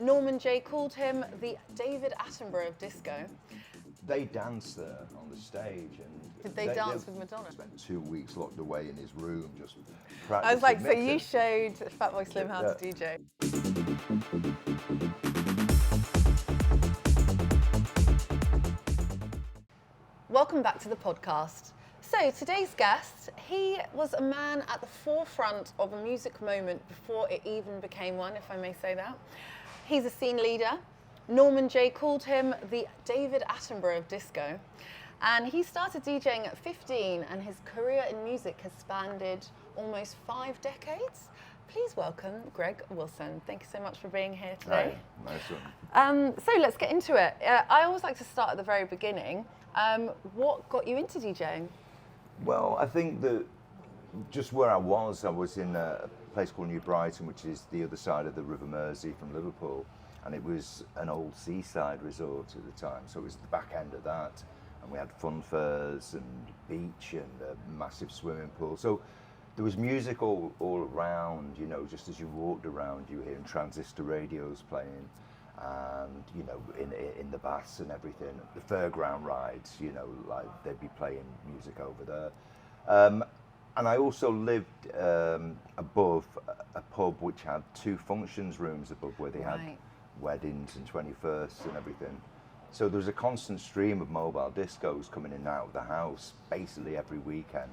Norman J called him the David Attenborough of disco. They danced there on the stage, and Did they dance with Madonna? Spent 2 weeks locked away in his room, just practicing. I was like, so mixing. you showed Fatboy Slim how to DJ. Welcome back to the podcast. So today's guest, he was a man at the forefront of a music moment before it even became one, if I may say that. He's a scene leader. Norman J called him the David Attenborough of disco. And he started DJing at 15, and his career in music has spanned almost 5 decades. Please welcome Greg Wilson. Thank you so much for being here today. Hi, nice one. So let's get into it. I always like to start at the very beginning. What got you into DJing? Well, I think that just where I was in a place called New Brighton, which is the other side of the River Mersey from Liverpool, and it was an old seaside resort at the time, so it was the back end of that, and we had fun fairs and beach and a massive swimming pool. So there was music all around, you know, just as you walked around, you were hearing transistor radios playing, and, you know, in the baths and everything. The fairground rides, you know, like they'd be playing music over there. And I also lived above a pub which had 2 functions rooms above where they had weddings and 21sts and everything. So there was a constant stream of mobile discos coming in and out of the house basically every weekend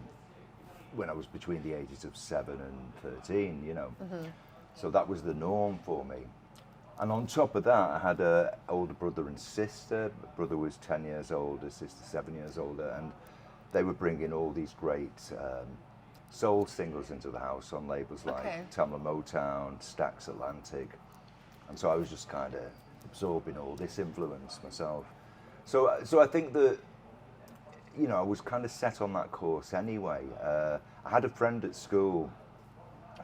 when I was between the ages of 7 and 13, you know. Mm-hmm. So that was the norm for me. And on top of that, I had an older brother and sister. Brother was 10 years older, sister 7 years older, and they were bringing all these great soul singles into the house on labels like Tamla Motown, Stax Atlantic. And so I was just kind of absorbing all this influence myself. So I think that, you know, I was kind of set on that course anyway. I had a friend at school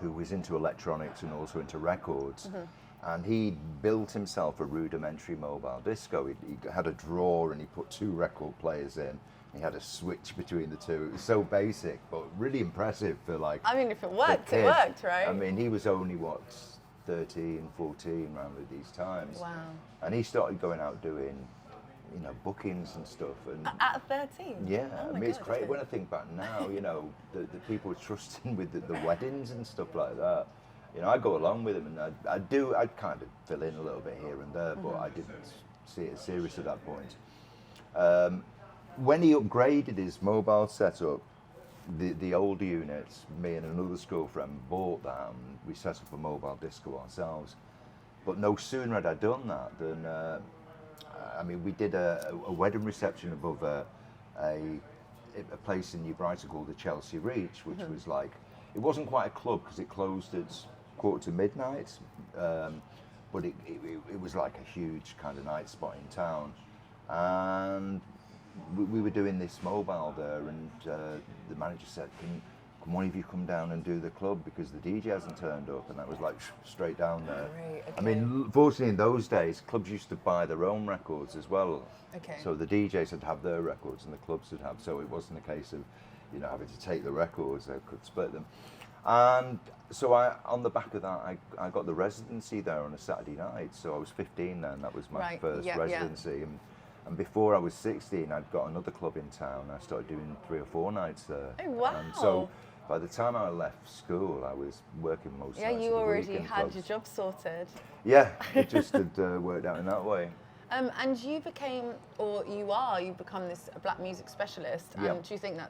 who was into electronics and also into records. Mm-hmm. And he built himself a rudimentary mobile disco. He had a drawer and he put 2 record players in. He had a switch between the 2. It was so basic, but really impressive for like. I mean, if it worked, it worked, right? I mean, he was only 13, 14 around these times. Wow. And he started going out doing, you know, bookings and stuff. And at 13? Yeah, oh I mean, it's great when I think back now, you know, the people were trusting with the weddings and stuff like that. You know, I go along with him, and I'd kind of fill in a little bit here and there, but I didn't see it serious at that point. When he upgraded his mobile setup, the older units, me and another school friend bought that, and we set up a mobile disco ourselves. But no sooner had I done that than, I mean, we did a wedding reception above a place in New Brighton called the Chelsea Reach, which was like, it wasn't quite a club because it closed at 1:45, but it was like a huge kind of night spot in town. And we were doing this mobile there, and the manager said, can one of you come down and do the club because the DJ hasn't turned up? And that was like straight down there. Right, okay. I mean, fortunately in those days, clubs used to buy their own records as well. Okay. So the DJs would have their records and the clubs would have, so it wasn't a case of, you know, having to take the records, they could split them. And so on the back of that, I got the residency there on a Saturday night. So I was 15 then, that was my first residency. Yeah. And before I was 16, I'd got another club in town. I started doing 3 or 4 nights there. Oh, wow. And so by the time I left school, I was working most nights. Yeah, you already had clubs. your job sorted. Yeah, it just had worked out in that way. And you became, or you've become this black music specialist. And do you think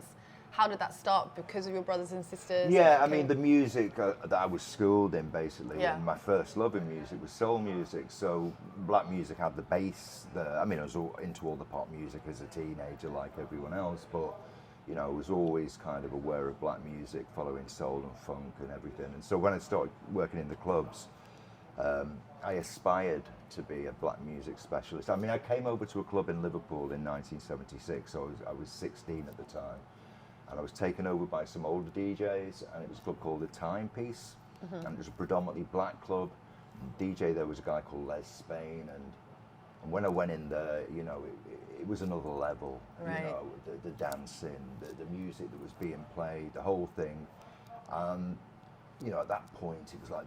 how did that start? Because of your brothers and sisters? Yeah, I mean, the music that I was schooled in, basically, and my first love in music was soul music. So black music had the bass. I mean, I was into all the pop music as a teenager, like everyone else, but, you know, I was always kind of aware of black music, following soul and funk and everything. And so when I started working in the clubs, I aspired to be a black music specialist. I mean, I came over to a club in Liverpool in 1976, so I was 16 at the time. And I was taken over by some older DJs, and it was a club called The Timepiece, and it was a predominantly black club. DJ there was a guy called Les Spain, and when I went in there, you know, it was another level. Right. You know, the dancing, the music that was being played, the whole thing. you know, at that point, it was like,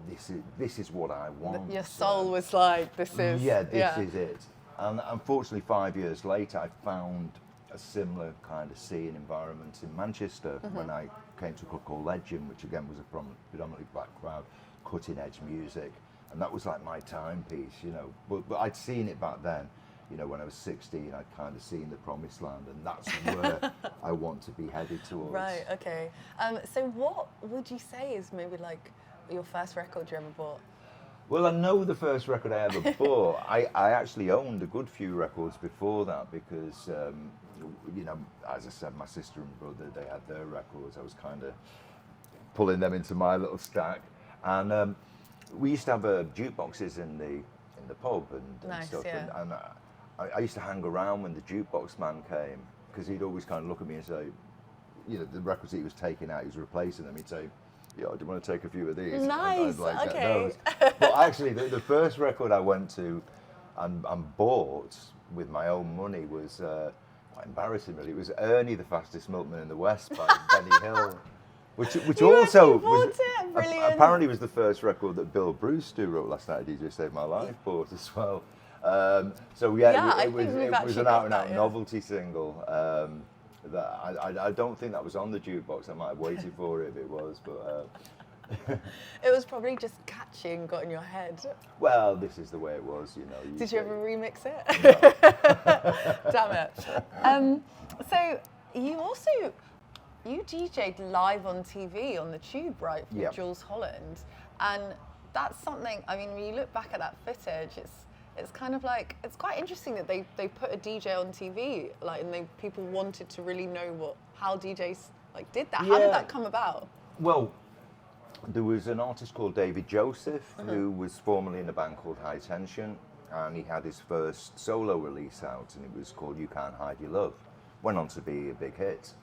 this is what I want. Your soul was like, this is... Yeah, this is it. And unfortunately, 5 years later, I found a similar kind of scene environment in Manchester when I came to a club called Legend, which again was a predominantly black crowd, cutting edge music. And that was like my timepiece, you know. But I'd seen it back then, you know, when I was 16, I'd kind of seen the promised land, and that's where I want to be headed towards. Right, okay. So what would you say is maybe like your first record you ever bought? Well, I know the first record I ever bought. I actually owned a good few records before that because, you know, as I said, my sister and brother, they had their records. I was kind of pulling them into my little stack. And we used to have jukeboxes in the pub and Nice, stuff. yeah. And I used to hang around when the jukebox man came because he'd always kind of look at me and say, you know, the records that he was taking out, he was replacing them. He'd say, yeah, do you want to take a few of these? Nice, And I'd like, okay. get those. But actually, the first record I went to and bought with my own money was, quite embarrassing really, it was Ernie, the Fastest Milkman in the West by Benny Hill. Which You also actually bought it? Brilliant. apparently was the first record that Bill Bruce, who wrote Last Night a DJ Saved My Life, bought as well. So yeah, it was an out-and-out novelty single. That I don't think that was on the jukebox. I might have waited for it if it was, but It was probably just catchy and got in your head. well, this is the way it was, you know. Did you ever remix it? No. Damn it. So you DJ'd live on TV on the Tube, right, for Yep. Jules Holland, and that's something. I mean, when you look back at that footage, it's kind of like, it's quite interesting that they put a DJ on TV, like, and people wanted to really know how DJs like did that. How did that come about? Well, there was an artist called David Joseph who was formerly in a band called High Tension, and he had his first solo release out, and it was called You Can't Hide Your Love. Went on to be a big hit,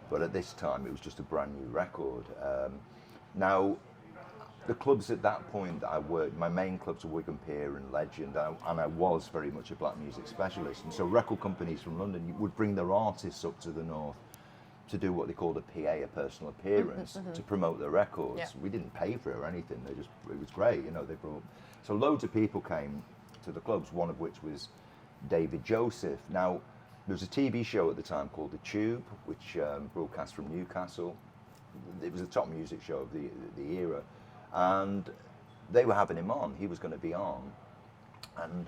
but at this time it was just a brand new record. Now, the clubs at that point that I worked, my main clubs were Wigan Pier and Legend, and I was very much a black music specialist. And so record companies from London would bring their artists up to the north to do what they called a PA, a personal appearance, to promote their records. Yeah. We didn't pay for it or anything. It was great, you know. So loads of people came to the clubs, one of which was David Joseph. Now, there was a TV show at the time called The Tube, which broadcast from Newcastle. It was the top music show of the era. And they were having him on. He was going to be on. And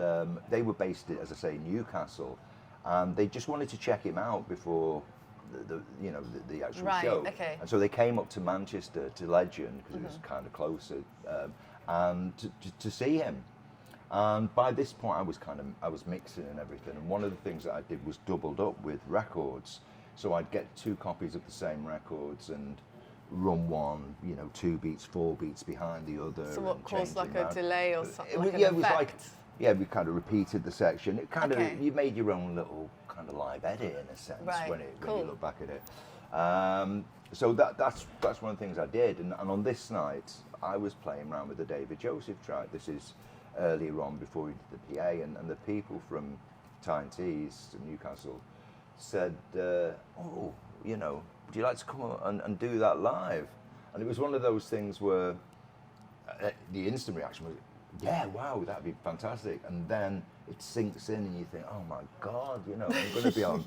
they were based, as I say, in Newcastle. And they just wanted to check him out before the actual show. Okay. And so they came up to Manchester, to Legend, because it was kind of closer, and to see him. And by this point, I was mixing and everything. And one of the things that I did was doubled up with records. So I'd get 2 copies of the same records and run one, 2 beats, 4 beats behind the other. So what caused like a delay or something? It was like, we kind of repeated the section. It kind of, you made your own little kind of live edit in a sense when you look back at it. So that's one of the things I did. And on this night, I was playing around with the David Joseph track. This is earlier on before we did the PA, and the people from Tyne-Tees, Newcastle, said, would you like to come and do that live? And it was one of those things where the instant reaction was, yeah, wow, that'd be fantastic. And then it sinks in and you think, oh my God, I'm going to be on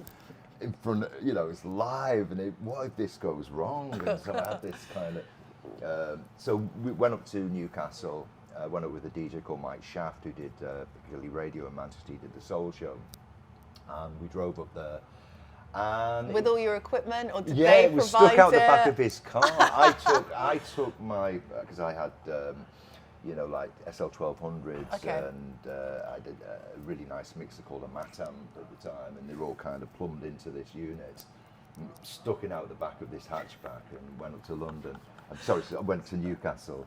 in front, it's live, and what if this goes wrong? And so I had this kind of, so we went up to Newcastle, went up with a DJ called Mike Shaft, who did particularly radio in Manchester. He did the Soul Show. And we drove up there. And with all your equipment, or did they yeah, it was stuck out the it? back of his car. I took my, because I had, like SL1200s, and I did a really nice mixer called a Matam at the time, and they were all kind of plumbed into this unit, stuck it out the back of this hatchback, and went up to London. I went to Newcastle.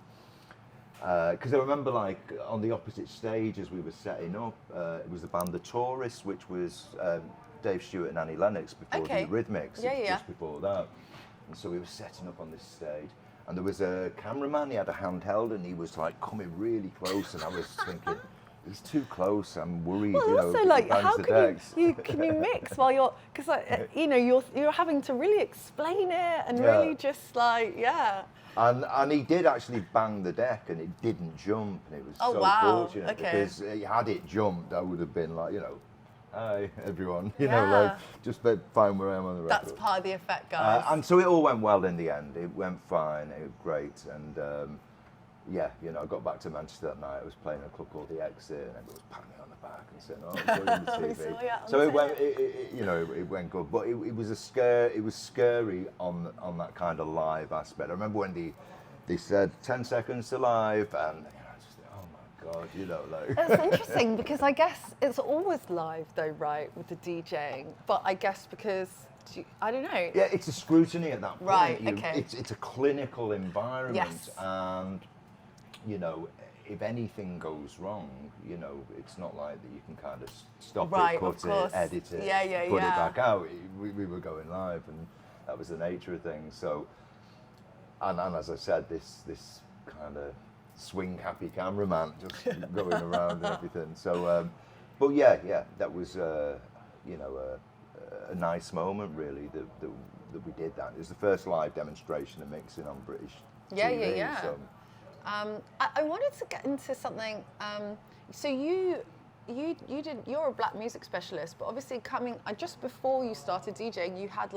Because I remember, like, on the opposite stage as we were setting up, it was the band The Tourists, which was Dave Stewart and Annie Lennox before the Rhythmics, just before that. And so we were setting up on this stage, and there was a cameraman. He had a handheld, and he was like coming really close, and I was thinking, he's too close. I'm worried. Well, you know, also, if he like, bangs how the can decks. you mix while you're, because you know, you're having to really explain it and Yeah. really just like, yeah. And he did actually bang the deck, and it didn't jump, and it was Oh, so wow. fortunate Okay. because had it jumped, I would have been like, you know, hi everyone, you know, Yeah. like just find where I am on the record. That's part of the effect, guys. And so it all went well in the end. It went fine. It was great, and yeah, you know, I got back to Manchester that night. I was playing a club called the Exit, and everyone was patting me on the back and saying, "Oh, I'm on the We saw you TV." on So the it went, you know, it went good, but it was a scare. It was scary on that kind of live aspect. I remember when they said 10 seconds to live, and you know, I just think, oh my god, you know, like. It's interesting because I guess it's always live though, right, with the DJing. But I guess because I don't know. Yeah, it's a scrutiny at that point. Right, okay. It's a clinical environment, Yes. and you know, if anything goes wrong, you know, it's not like that you can kind of stop Right, it, cut of course. it, edit it, Yeah, put yeah. it back out. We were going live, and that was the nature of things. So, and as I said, this kind of swing happy cameraman just going around and everything. So, but yeah, that was you know a nice moment really that we did that. It was the first live demonstration of mixing on British TV. Yeah. So. I wanted to get into something. So you're a black music specialist, but obviously just before you started DJing, you had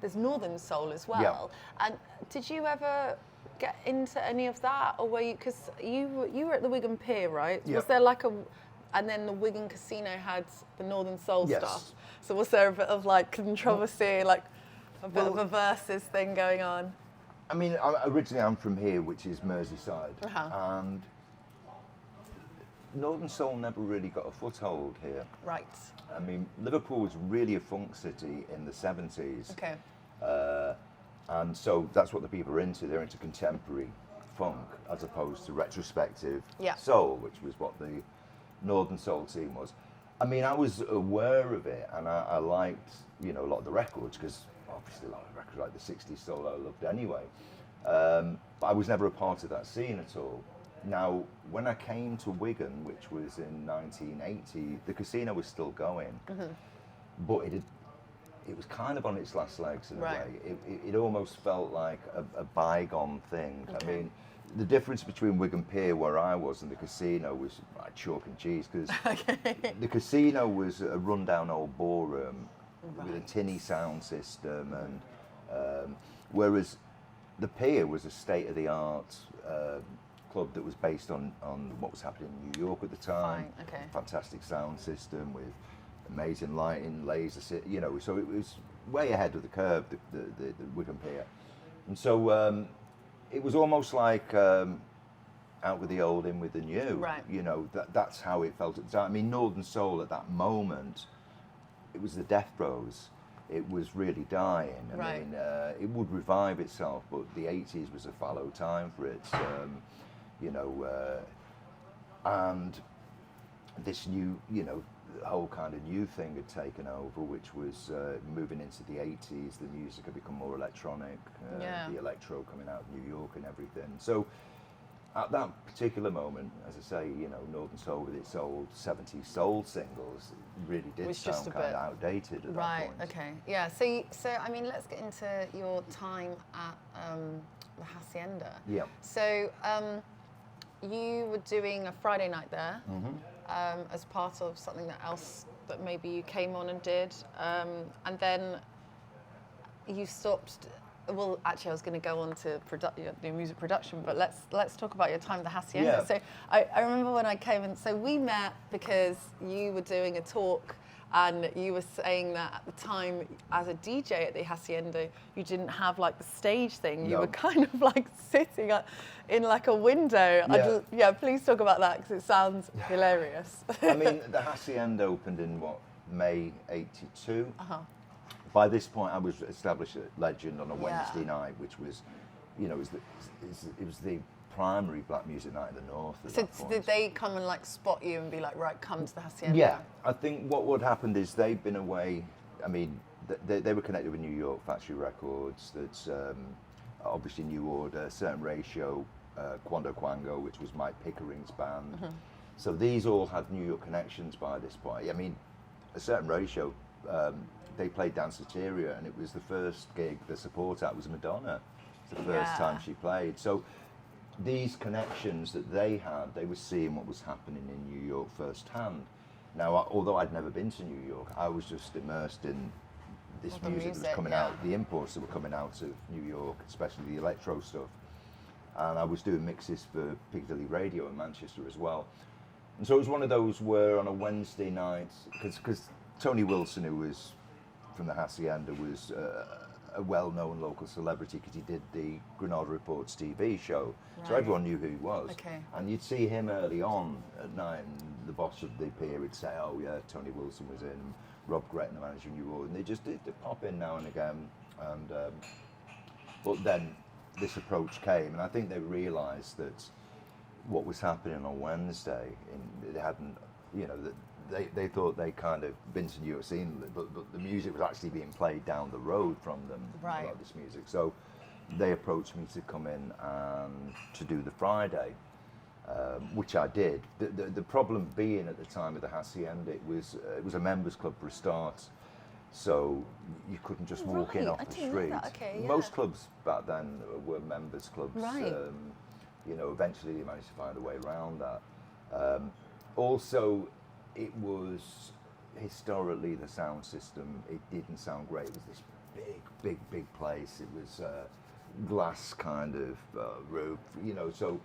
there's Northern Soul as well. Yeah. And did you ever get into any of that, or were you? Because you were at the Wigan Pier, right? Yeah. Was there and then the Wigan Casino had the Northern Soul Yes. stuff. So was there a bit of controversy, a bit of a versus thing going on? I mean, originally I'm from here, which is Merseyside, and Northern Soul never really got a foothold here. Right. I mean, Liverpool was really a funk city in the 70s. Okay. And so that's what the people are into. They're into contemporary funk as opposed to retrospective soul, which was what the Northern Soul team was. I mean, I was aware of it, and I liked, you know, a lot of the records, because obviously a lot of records like the 60s soul I loved anyway. But I was never a part of that scene at all. Now, when I came to Wigan, which was in 1980, the casino was still going, but it was kind of on its last legs in a way. It almost felt like a bygone thing. Okay. I mean, the difference between Wigan Pier, where I was, and the casino was like chalk and cheese, because the casino was a rundown old ballroom with a tinny sound system, and whereas the Pier was a state-of-the-art club that was based on what was happening in New York at the time. Fine. Okay. Fantastic sound system with amazing lighting, laser, you know, so it was way ahead of the curve, the Wigan Pier. And so it was almost like out with the old, in with the new. Right. You know, that's how it felt at the time. I mean, Northern Soul at that moment, it was the death throes. It was really dying. I mean, it would revive itself, but the 80s was a fallow time for it. You know, and this new, you know, the whole kind of new thing had taken over, which was moving into the 80s. The music had become more electronic, the electro coming out of New York and everything. So at that particular moment, as I say, you know, Northern Soul with its old 70s soul singles really did sound kind of outdated at that point. Okay. Yeah. So I mean, let's get into your time at the Hacienda. Yeah. So you were doing a Friday night there as part of something else that maybe you came on and did, and then you stopped. Well, actually, I was going to go on to your music production, but let's talk about your time at the Hacienda. Yeah. So I remember when I came in. So we met because you were doing a talk, and you were saying that at the time, as a DJ at the Hacienda, you didn't have like the stage thing. You were kind of like sitting in like a window. Yeah. Please talk about that, because it sounds hilarious. I mean, the Hacienda opened in May '82. By this point, I was established at Legend on a Wednesday night, which was, you know, it was the primary black music night in the North at that point. Did they come and like spot you and be like, right, come to the Hacienda? Yeah, I think what would happen is they'd been away. I mean, they were connected with New York Factory Records. That's obviously New Order, Certain Ratio, Quando Quango, which was Mike Pickering's band. So these all had New York connections by this point. I mean, a certain radio show, they played Danceteria, and it was the first gig the support act was Madonna. It's the first time she played. So these connections that they had, they were seeing what was happening in New York firsthand. Now, although I'd never been to New York, I was just immersed in this music that was coming out, the imports that were coming out of New York, especially the electro stuff. And I was doing mixes for Piccadilly Radio in Manchester as well. And so it was one of those where on a Wednesday night, because Tony Wilson, who was from the Hacienda, was a well-known local celebrity because he did the Granada Reports TV show. Right. So everyone knew who he was. Okay. And you'd see him early on at night, and the boss of the pier would say, oh yeah, Tony Wilson was in, Rob Gretton, the manager in New Orleans. And they'd pop in now and again. And but then this approach came, and I think they realised that what was happening on Wednesday, they hadn't, you know, they thought they kind of been to New York scene, but the music was actually being played down the road from them. Right. A lot of this music. So they approached me to come in and to do the Friday, which I did. The problem being at the time of the Hacienda, it was a members club for a start, so you couldn't just walk in off the street. Okay, yeah. Most clubs back then were members clubs. Right. You know, eventually they managed to find a way around that. Also, it was historically the sound system. It didn't sound great. It was this big place. It was glass kind of roof, you know. So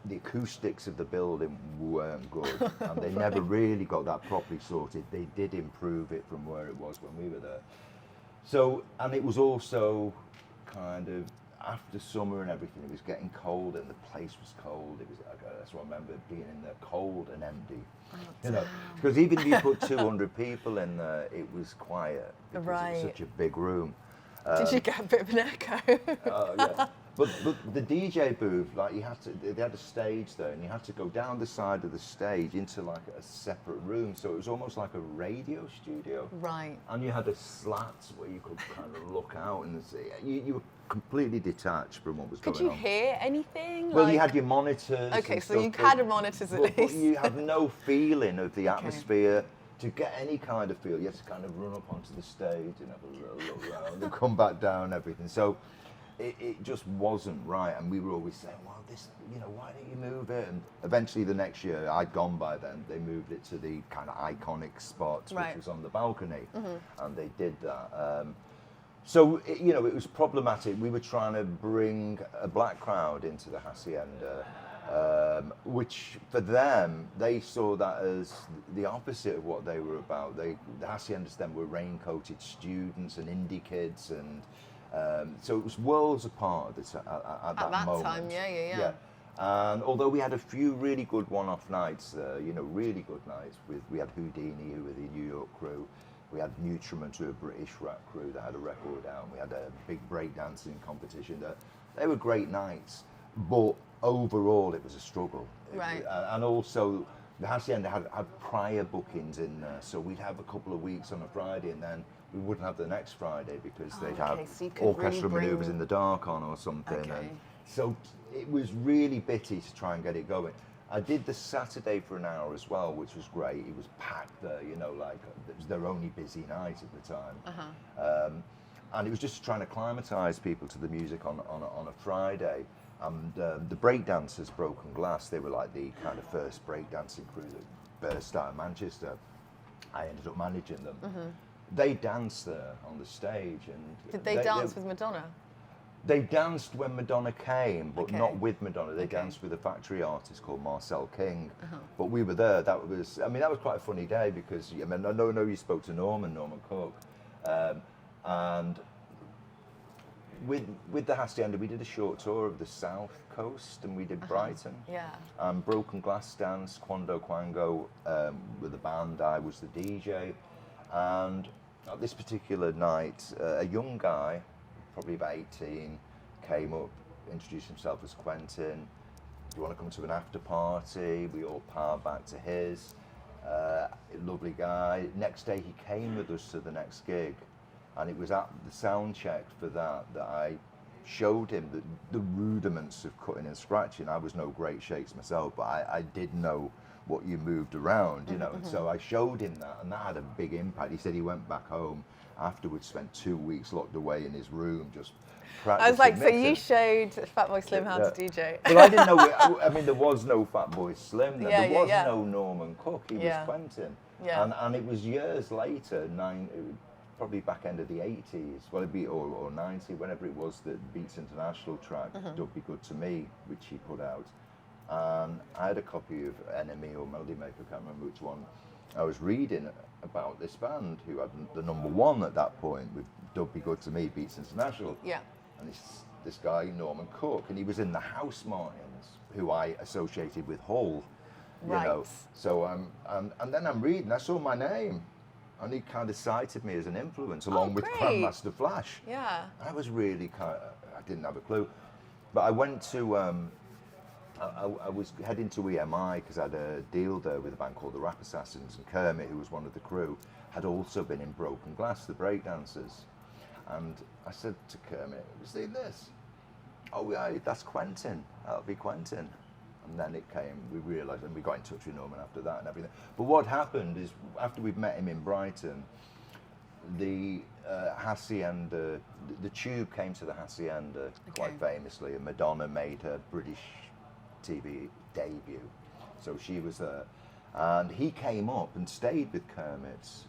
the acoustics of the building weren't good, and they never really got that properly sorted. They did improve it from where it was when we were there. So, and it was also kind of after summer and everything, it was getting cold, and the place was cold. It was, that's what I remember, being in there cold and empty. Oh, you know, because even if you put 200 people in there, it was quiet because it was such a big room. Did you get a bit of an echo? Yeah. But the DJ booth, like they had a stage there, and you had to go down the side of the stage into like a separate room. So it was almost like a radio studio. Right. And you had a slat where you could kind of look out and see. You were completely detached from what was going on. Could you hear anything? Well, you had your monitors. Okay, so you had monitors at least. But you had no feeling of the atmosphere. To get any kind of feel, you had to kind of run up onto the stage and have a little look around and come back down and everything. So it just wasn't right, and we were always saying, well, this, you know, why don't you move it? And eventually the next year, I'd gone by then, they moved it to the kind of iconic spot, which was on the balcony, and they did that. So, you know, it was problematic. We were trying to bring a black crowd into the Hacienda, which for them, they saw that as the opposite of what they were about. The Haciendas then were raincoated students and indie kids, and so it was worlds apart at that moment. Time, yeah. And although we had a few really good one-off nights, you know, really good nights, we had Houdini, who were the New York crew, we had Nutriment, who were a British rap crew that had a record out, and we had a big breakdancing competition. They were great nights, but overall it was a struggle. Right. And also the Hacienda had prior bookings in there, so we'd have a couple of weeks on a Friday, and then we wouldn't have the next Friday because they'd have orchestral manoeuvres in the dark on or something. Okay. And so it was really bitty to try and get it going. I did the Saturday for an hour as well, which was great. It was packed there, you know, like it was their only busy night at the time. And it was just trying to acclimatise people to the music on a Friday. And the breakdancers, Broken Glass, they were like the kind of first breakdancing crew that burst out of Manchester. I ended up managing them. They danced there on the stage. And did they dance with Madonna? They danced when Madonna came, but not with Madonna. They danced with a factory artist called Marcel King. But we were there. That was quite a funny day because, I mean, I know you spoke to Norman Cook. And with the Hacienda, we did a short tour of the South Coast, and we did Brighton. Yeah. Broken Glass danced, Quando Quango with the band. I was the DJ. And at this particular night, a young guy, probably about 18, came up, introduced himself as Quentin. Do you want to come to an after party? We all powered back to his. Lovely guy. Next day he came with us to the next gig, and it was at the sound check for that I showed him the rudiments of cutting and scratching. I was no great shakes myself, but I did know what you moved around, you know. And so I showed him that, and that had a big impact. He said he went back home afterwards, spent 2 weeks locked away in his room, just practicing. I was like, so mixing. you showed Fatboy Slim how to DJ. Well, I didn't know. I mean, there was no Fatboy Slim then. Yeah, There was yeah. no Norman Cook. He was Quentin. Yeah. And it was years later, probably back end of the 80s, well, it'd be, or 90, whenever it was, that Beats International track, Don't Be Good to Me, which he put out. And I had a copy of Enemy or Melody Maker, I can't remember which one. I was reading about this band who had the #1 at that point with Don't Be Good to Me, Beats International. Yeah. And this guy, Norman Cook, and he was in the House Martins, who I associated with Hull, you know. So and then I'm reading, I saw my name, and he kind of cited me as an influence along with Grandmaster Flash. Yeah. I was really I didn't have a clue, but I went to I was heading to EMI because I had a deal there with a band called the Rap Assassins, and Kermit, who was one of the crew, had also been in Broken Glass, the breakdancers. And I said to Kermit, "Have you seen this?" "Oh yeah, that's Quentin. That'll be Quentin." And then it came, we realised, and we got in touch with Norman after that and everything. But what happened is, after we'd met him in Brighton, the Hacienda, the Tube came to the Hacienda quite famously, and Madonna made her British TV debut. So she was there. And he came up and stayed with Kermit.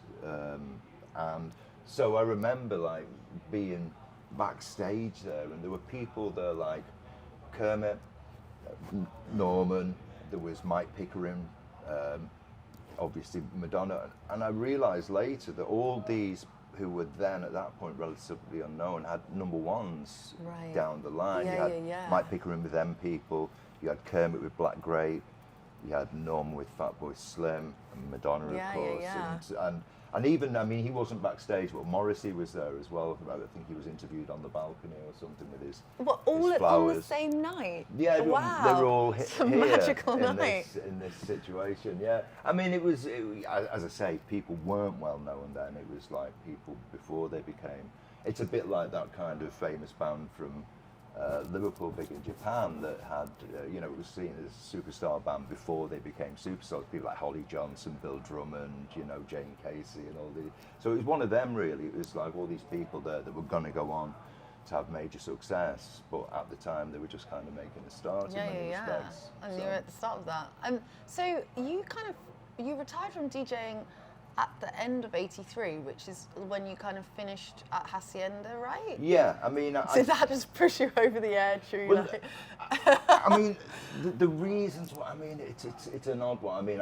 And so I remember like being backstage there, and there were people there like Kermit, Norman, there was Mike Pickering, obviously Madonna, and I realised later that all these who were then at that point relatively unknown had #1s down the line. You had Mike Pickering with them people, you had Kermit with Black Grape, you had Norman with Fatboy Slim, and Madonna of course, and even, I mean, he wasn't backstage, but Morrissey was there as well. I think he was interviewed on the balcony or something with his all his on the same night? Yeah, wow. They were all it's here a magical in night. in this situation. Yeah, I mean, it was, as I say, people weren't well known then. It was like people before they became. It's a bit like that kind of famous band from Liverpool, big in Japan, that had, you know, it was seen as a superstar band before they became superstars. People like Holly Johnson, Bill Drummond, you know, Jane Casey, and all these. So it was one of them, really. It was like all these people there that were going to go on to have major success, but at the time they were just kind of making a start in many respects. And you were at the start of that. So you retired from DJing at the end of '83, which is when you kind of finished at Hacienda, right? Yeah, I mean... So that just pushed you over the edge? Well, I mean, the reasons, I mean, it's an odd one. I mean,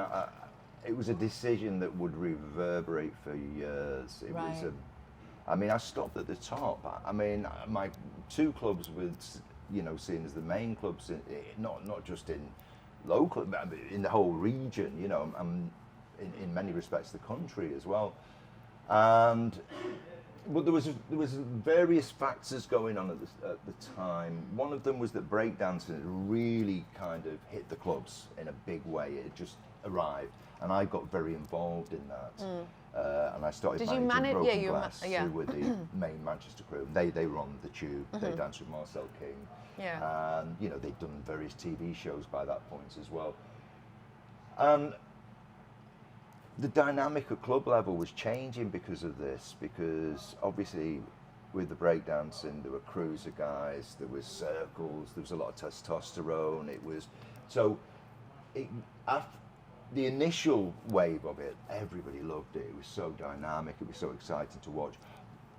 it was a decision that would reverberate for years. It was I mean, I stopped at the top. I mean, my 2 clubs were, you know, seen as the main clubs, not just in local, but in the whole region, you know, in many respects the country as well. And but there was various factors going on at the time. One of them was that breakdancing had really kind of hit the clubs in a big way. It just arrived, and I got very involved in that. And I started managing Broken Glass, who were the main Manchester crew. They were on the Tube. They danced with Marcel King. Yeah. And you know, they'd done various TV shows by that point as well. And the dynamic at club level was changing because of this, because obviously with the breakdancing there were cruiser guys, there was circles, there was a lot of testosterone. It was after the initial wave of it, everybody loved it. It was so dynamic, it was so exciting to watch.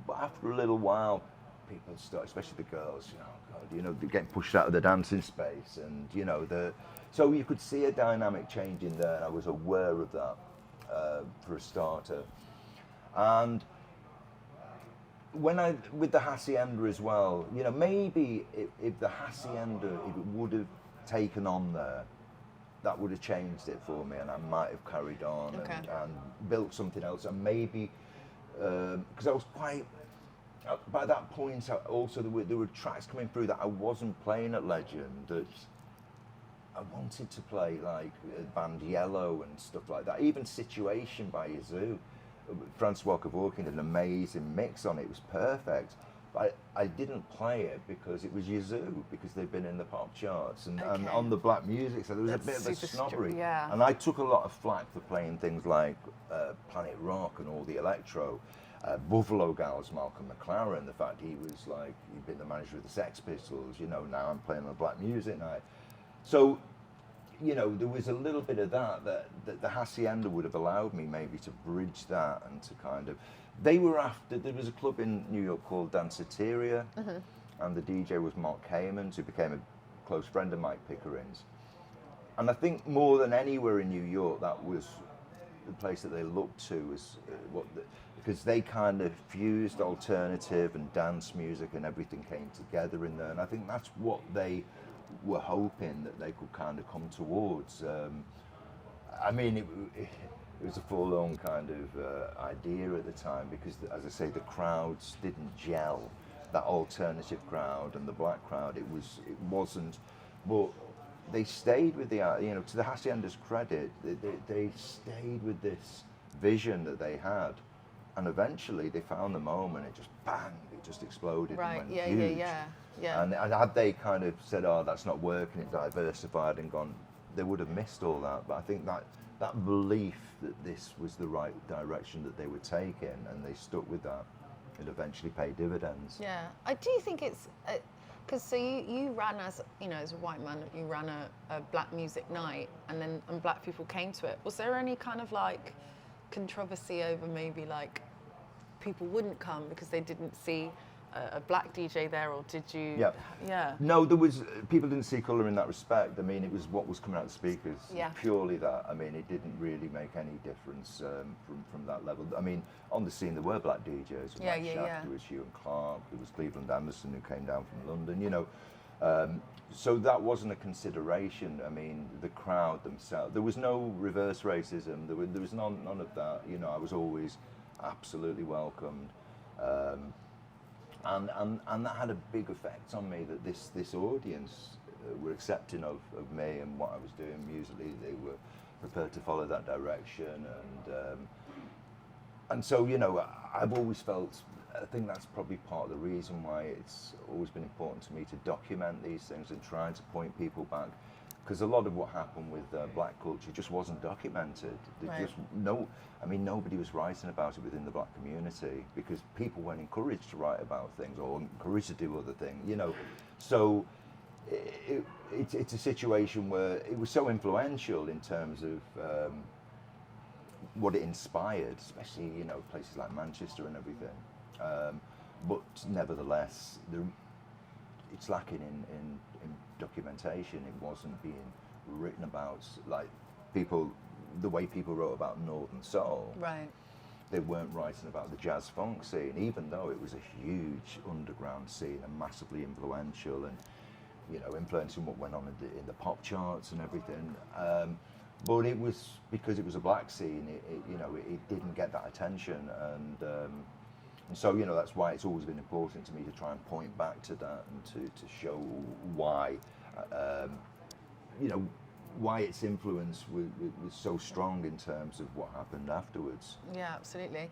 But after a little while, people started, especially the girls, you know, they're getting pushed out of the dancing space, and you know, so you could see a dynamic change in there, and I was aware of that. For a starter, and with the Hacienda as well, you know, maybe if the Hacienda, if it would have taken on there, that would have changed it for me, and I might have carried on and built something else, and maybe because I was quite by that point. Also, there were tracks coming through that I wasn't playing at Legend that I wanted to play, like band Yellow and stuff like that. Even Situation by Yazoo. Francois Kevorkian did an amazing mix on it. It was perfect. But I didn't play it because it was Yazoo, because they'd been in the pop charts and Okay. on the black music, so there was That's a bit of a super snobbery. yeah. And I took a lot of flack for playing things like Planet Rock and all the electro. Buffalo Gals, Malcolm McLaren, the fact he was like, he'd been the manager of the Sex Pistols, you know, now I'm playing on a black music night. So, you know, there was a little bit of that the Hacienda would have allowed me maybe to bridge that and to kind of, there was a club in New York called Danceteria, and the DJ was Mark Kaymans, who became a close friend of Mike Pickering's. And I think more than anywhere in New York, that was the place that they looked to as because they kind of fused alternative and dance music and everything came together in there. And I think that's what they were hoping that they could kind of come towards. I mean, it was a forlorn kind of idea at the time because, as I say, the crowds didn't gel. That alternative crowd and the black crowd, it wasn't. But they stayed with the, you know, to the Hacienda's credit, they stayed with this vision that they had, and eventually they found the moment. It just bang, it just exploded. Right. And Yeah. went huge. Yeah. And had they kind of said, "Oh, that's not working," it diversified and gone, they would have missed all that. But I think that belief that this was the right direction that they were taking, and they stuck with that, it eventually paid dividends. Yeah. I do think it's because so you ran as, you know, as a white man, you ran a black music night, and black people came to it. Was there any kind of like controversy over maybe like people wouldn't come because they didn't see a black DJ there, or did you? Yeah. Yeah. No, there was, people didn't see colour in that respect. I mean, it was what was coming out of the speakers. Yeah. Purely that. I mean, it didn't really make any difference from that level. I mean, on the scene there were black DJs. Yeah, Mike yeah, Shaft, yeah. There was Hugh and Clark. There was Cleveland Anderson who came down from London. You know, so that wasn't a consideration. I mean, the crowd themselves. There was no reverse racism. There was none of that. You know, I was always absolutely welcomed. And that had a big effect on me, that this audience were accepting of me and what I was doing musically. They were prepared to follow that direction, and so, you know, I've always felt, I think that's probably part of the reason why it's always been important to me to document these things and try to point people back, because a lot of what happened with black culture just wasn't documented. Right. I mean, nobody was writing about it within the black community because people weren't encouraged to write about things or encouraged to do other things, you know. So it's a situation where it was so influential in terms of what it inspired, especially, you know, places like Manchester and everything. But nevertheless, it's lacking in documentation. It wasn't being written about like the way people wrote about Northern Soul. Right. They weren't writing about the jazz funk scene, even though it was a huge underground scene and massively influential, and, you know, influencing what went on in the pop charts and everything. But it was because it was a black scene. It didn't get that attention, and so, you know, that's why it's always been important to me to try and point back to that and to show why, you know, why its influence was so strong in terms of what happened afterwards. Yeah, absolutely.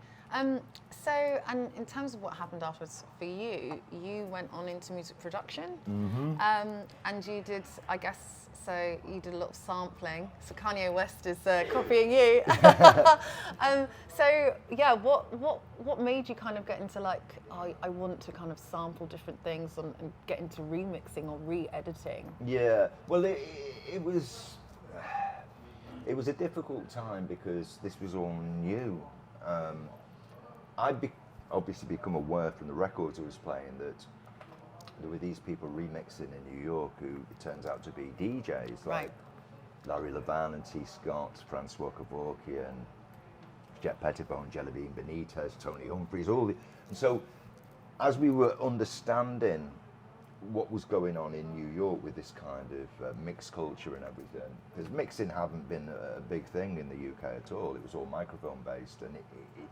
So, and in terms of what happened afterwards for you, you went on into music production, and you did, I guess, so you did a lot of sampling. So Kanye West is copying you. So yeah, what made you kind of get into like, I want to kind of sample different things and get into remixing or re-editing? Yeah, well, it was a difficult time because this was all new. I'd obviously become aware from the records I was playing that there were these people remixing in New York who it turns out to be DJs, like Larry Levan and T. Scott, Francois Kevorkian, Jet Pettibone, Jellybean Benitez, Tony Humphries, and so as we were understanding what was going on in New York with this kind of mixed culture and everything, because mixing hadn't been a big thing in the UK at all. It was all microphone based, and it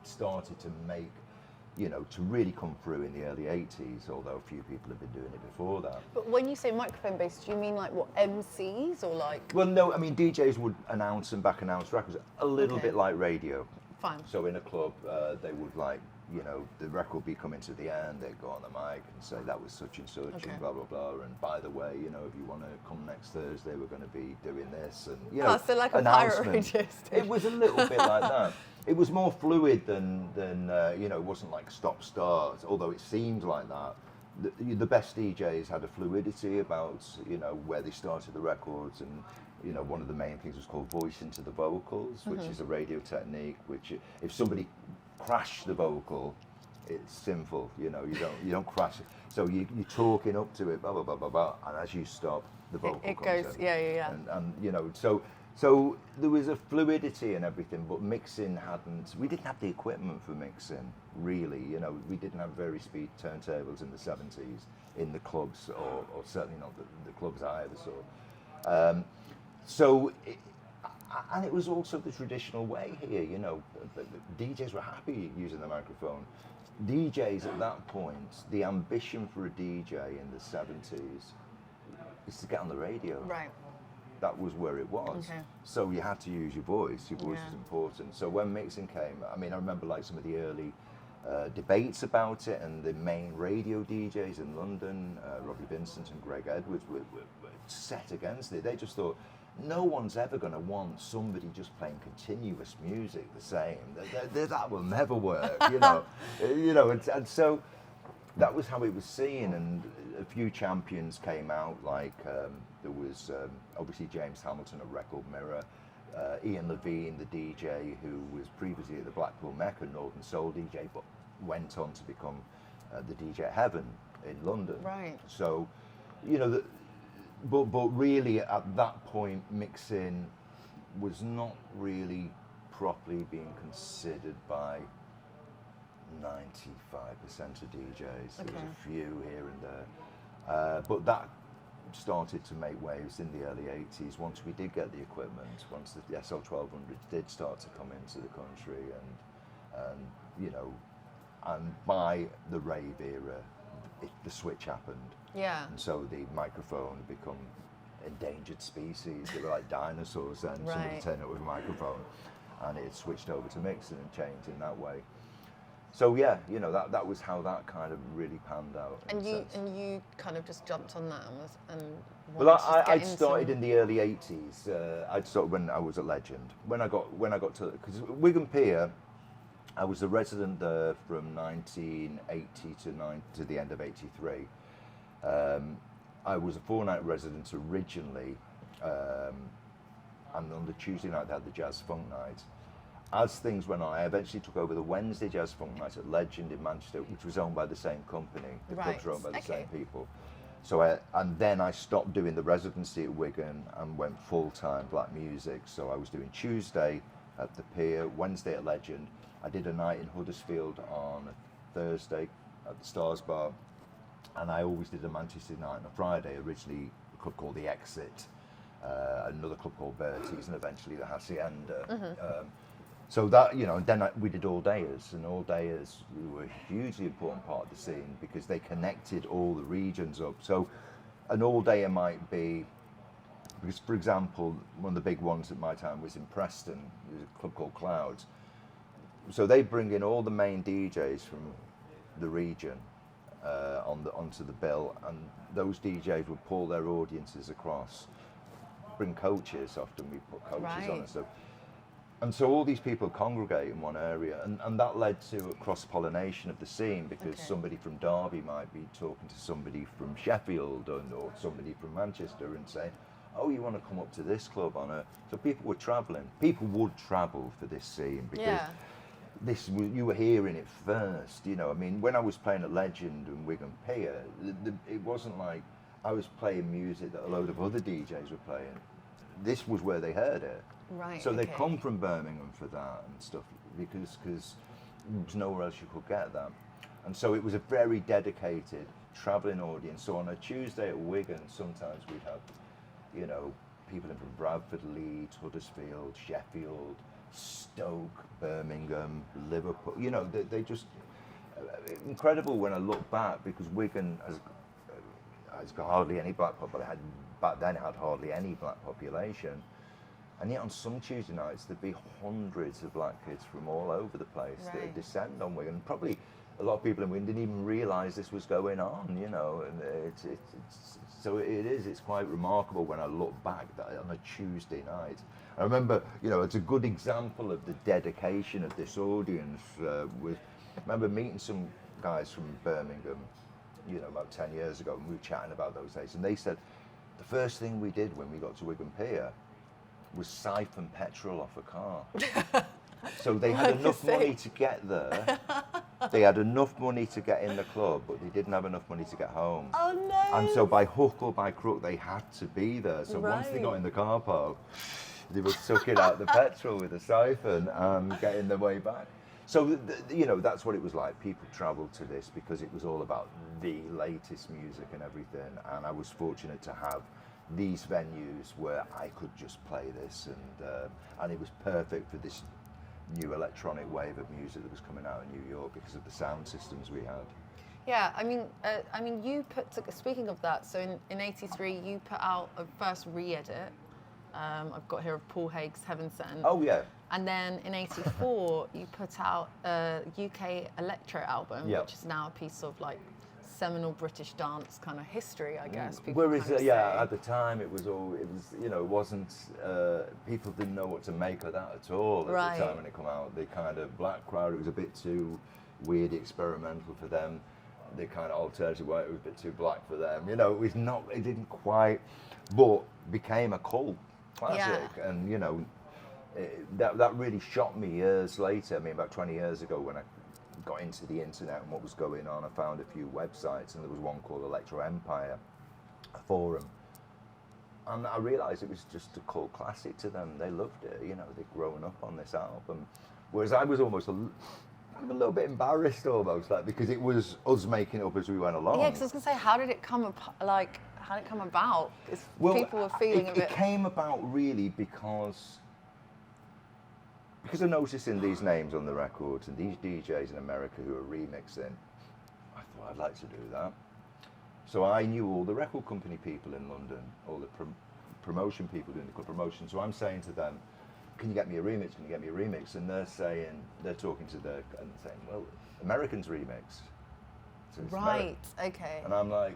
started to make, you know, to really come through in the early 80s, although a few people had been doing it before that. But when you say microphone based, do you mean like what, MCs or like? Well, no, I mean, DJs would announce and back announce records, a little bit like radio. Fine. So in a club, they would like you know, the record be coming to the end, they'd go on the mic and say that was such and such and blah, blah, blah. And by the way, you know, if you want to come next Thursday, we're going to be doing this. And, you know, so like a pirate radio It was a little bit like that. It was more fluid than you know, it wasn't like stop-start, although it seemed like that. The best DJs had a fluidity about, you know, where they started the records, and you know, one of the main things was called voice into the vocals, which is a radio technique. Which, if somebody crashed the vocal, it's sinful. You know, you don't crash it. So you're talking up to it, blah blah blah blah blah, and as you stop, the vocal it comes goes, in. yeah. And you know, so there was a fluidity and everything, but mixing hadn't. We didn't have the equipment for mixing, really. You know, we didn't have very speed turntables in the 70s in the clubs, or certainly not the clubs I ever saw. And it was also the traditional way here. You know, the DJs were happy using the microphone. DJs at that point, the ambition for a DJ in the 70s is to get on the radio. Right. That was where it was. Okay. So you had to use your voice. Your voice was important. So when mixing came, I mean, I remember like some of the early debates about it, and the main radio DJs in London, Robbie Vincent and Greg Edwards, were set against it. They just thought, no one's ever going to want somebody just playing continuous music the same. That will never work, you know. And so that was how it was seen. And a few champions came out, like there was obviously James Hamilton of Record Mirror, Ian Levine, the DJ who was previously at the Blackpool Mecca, Northern Soul DJ, but went on to become the DJ at Heaven in London. Right. So, you know, but really at that point, mixing was not really properly being considered by 95% of DJs. There was a few here and there, but that started to make waves in the early 80s once we did get the equipment, once the SL1200 did start to come into the country, and you know, and by the rave era, the switch happened. Yeah. And so the microphone had become endangered species. They were like dinosaurs then. Somebody turned up with a microphone, and it switched over to mixing and changed in that way. So yeah, you know, that was how that kind of really panned out. And you kind of just jumped on that and well, I'd started in the early 80s. I'd started when I was at Legend. When I got to, because Wigan Pier, I was a resident there from 1980 to the end of '83. I was a 4-night resident originally, and on the Tuesday night they had the Jazz Funk Night. As things went on, I eventually took over the Wednesday Jazz Funk Night at Legend in Manchester, which was owned by the same company. The clubs were owned by the same people. So and then I stopped doing the residency at Wigan and went full-time black music. So I was doing Tuesday at the Pier, Wednesday at Legend. I did a night in Huddersfield on a Thursday at the Stars Bar, and I always did a Manchester night on a Friday, originally a club called The Exit, another club called Bertie's, and eventually the Hacienda. So that, you know, and then we did all-dayers, and all-dayers were a hugely important part of the scene because they connected all the regions up. So an all-dayer might be, because for example, one of the big ones at my time was in Preston. There was a club called Clouds. So they bring in all the main DJs from the region onto the bill, and those DJs would pull their audiences across, bring coaches. Often we put coaches on and stuff. And so all these people congregate in one area, and that led to a cross-pollination of the scene, because somebody from Derby might be talking to somebody from Sheffield or somebody from Manchester and saying, oh, you want to come up to this club so people were travelling. People would travel for this scene because you were hearing it first, you know. I mean, when I was playing at Legend and Wigan Pier, it wasn't like I was playing music that a load of other DJs were playing. This was where they heard it. Right. So they come from Birmingham for that and stuff, because there's nowhere else you could get that. And so it was a very dedicated travelling audience. So on a Tuesday at Wigan, sometimes we'd have, you know, people in from Bradford, Leeds, Huddersfield, Sheffield, Stoke, Birmingham, Liverpool. You know, they just incredible when I look back, because Wigan has got hardly any black population. Back then it had hardly any black population. And yet on some Tuesday nights, there'd be hundreds of black kids from all over the place that would descend on Wigan. Probably a lot of people in Wigan didn't even realise this was going on, you know. And so it is, it's quite remarkable when I look back that on a Tuesday night. I remember, you know, it's a good example of the dedication of this audience. I remember meeting some guys from Birmingham, you know, about 10 years ago, and we were chatting about those days, and they said the first thing we did when we got to Wigan Pier was siphon petrol off a car. So they had enough money to get there. They had enough money to get in the club, but they didn't have enough money to get home. Oh no! And so by hook or by crook, they had to be there. So once they got in the car park, they were sucking out the petrol with a siphon and getting their way back. So, you know, that's what it was like. People travelled to this because it was all about the latest music and everything. And I was fortunate to have these venues where I could just play this, and it was perfect for this new electronic wave of music that was coming out in New York because of the sound systems we had. Yeah, I mean, you speaking of that, so in '83 you put out a first re-edit. I've got here of Paul Haig's Heaven Sent. Oh yeah. And then in '84 you put out a UK electro album, which is now a piece of like seminal British dance kind of history, I guess. Whereas, at the time it was, you know, it wasn't, people didn't know what to make of that at all at the time when it came out. The kind of black crowd, it was a bit too weird, experimental for them. The kind of alternative way, it was a bit too black for them. You know, it didn't quite, but became a cult classic. Yeah. And, you know, that really shocked me years later. I mean, about 20 years ago when I got into the internet and what was going on, I found a few websites, and there was one called Electro Empire, a forum, and I realised it was just a cult classic to them. They loved it, you know, they'd grown up on this album, whereas I was almost a little bit embarrassed almost, like, because it was us making it up as we went along. Yeah, because I was going to say, how did it come about? People were feeling it came about really because I noticed in these names on the records and these DJs in America who are remixing, I thought I'd like to do that. So I knew all the record company people in London, all the promotion people doing the club promotion. So I'm saying to them, can you get me a remix? Can you get me a remix? And they're talking to and saying, well, Americans remix. So right, okay. And I'm like,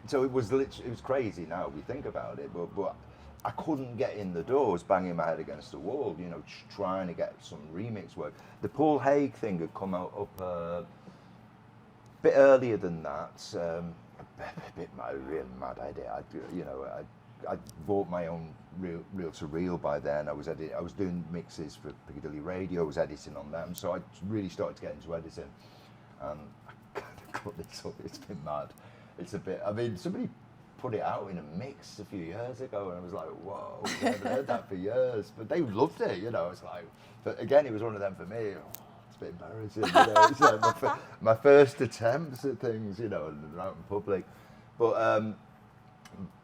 so it was crazy now we think about it, but I couldn't get in the doors, banging my head against the wall, you know, trying to get some remix work. The Paul Haig thing had come out up a bit earlier than that. A real mad idea. I bought my own reel to reel by then. I was doing mixes for Piccadilly Radio. I was editing on them, so I really started to get into editing. And I kind of cut this up. It's been mad. It's a bit. I mean, somebody put it out in a mix a few years ago, and I was like, whoa, I haven't heard that for years. But they loved it, you know. It's like, but again, it was one of them for me. It's a bit embarrassing, you know. It's like my first attempts at things, you know, and out in public. But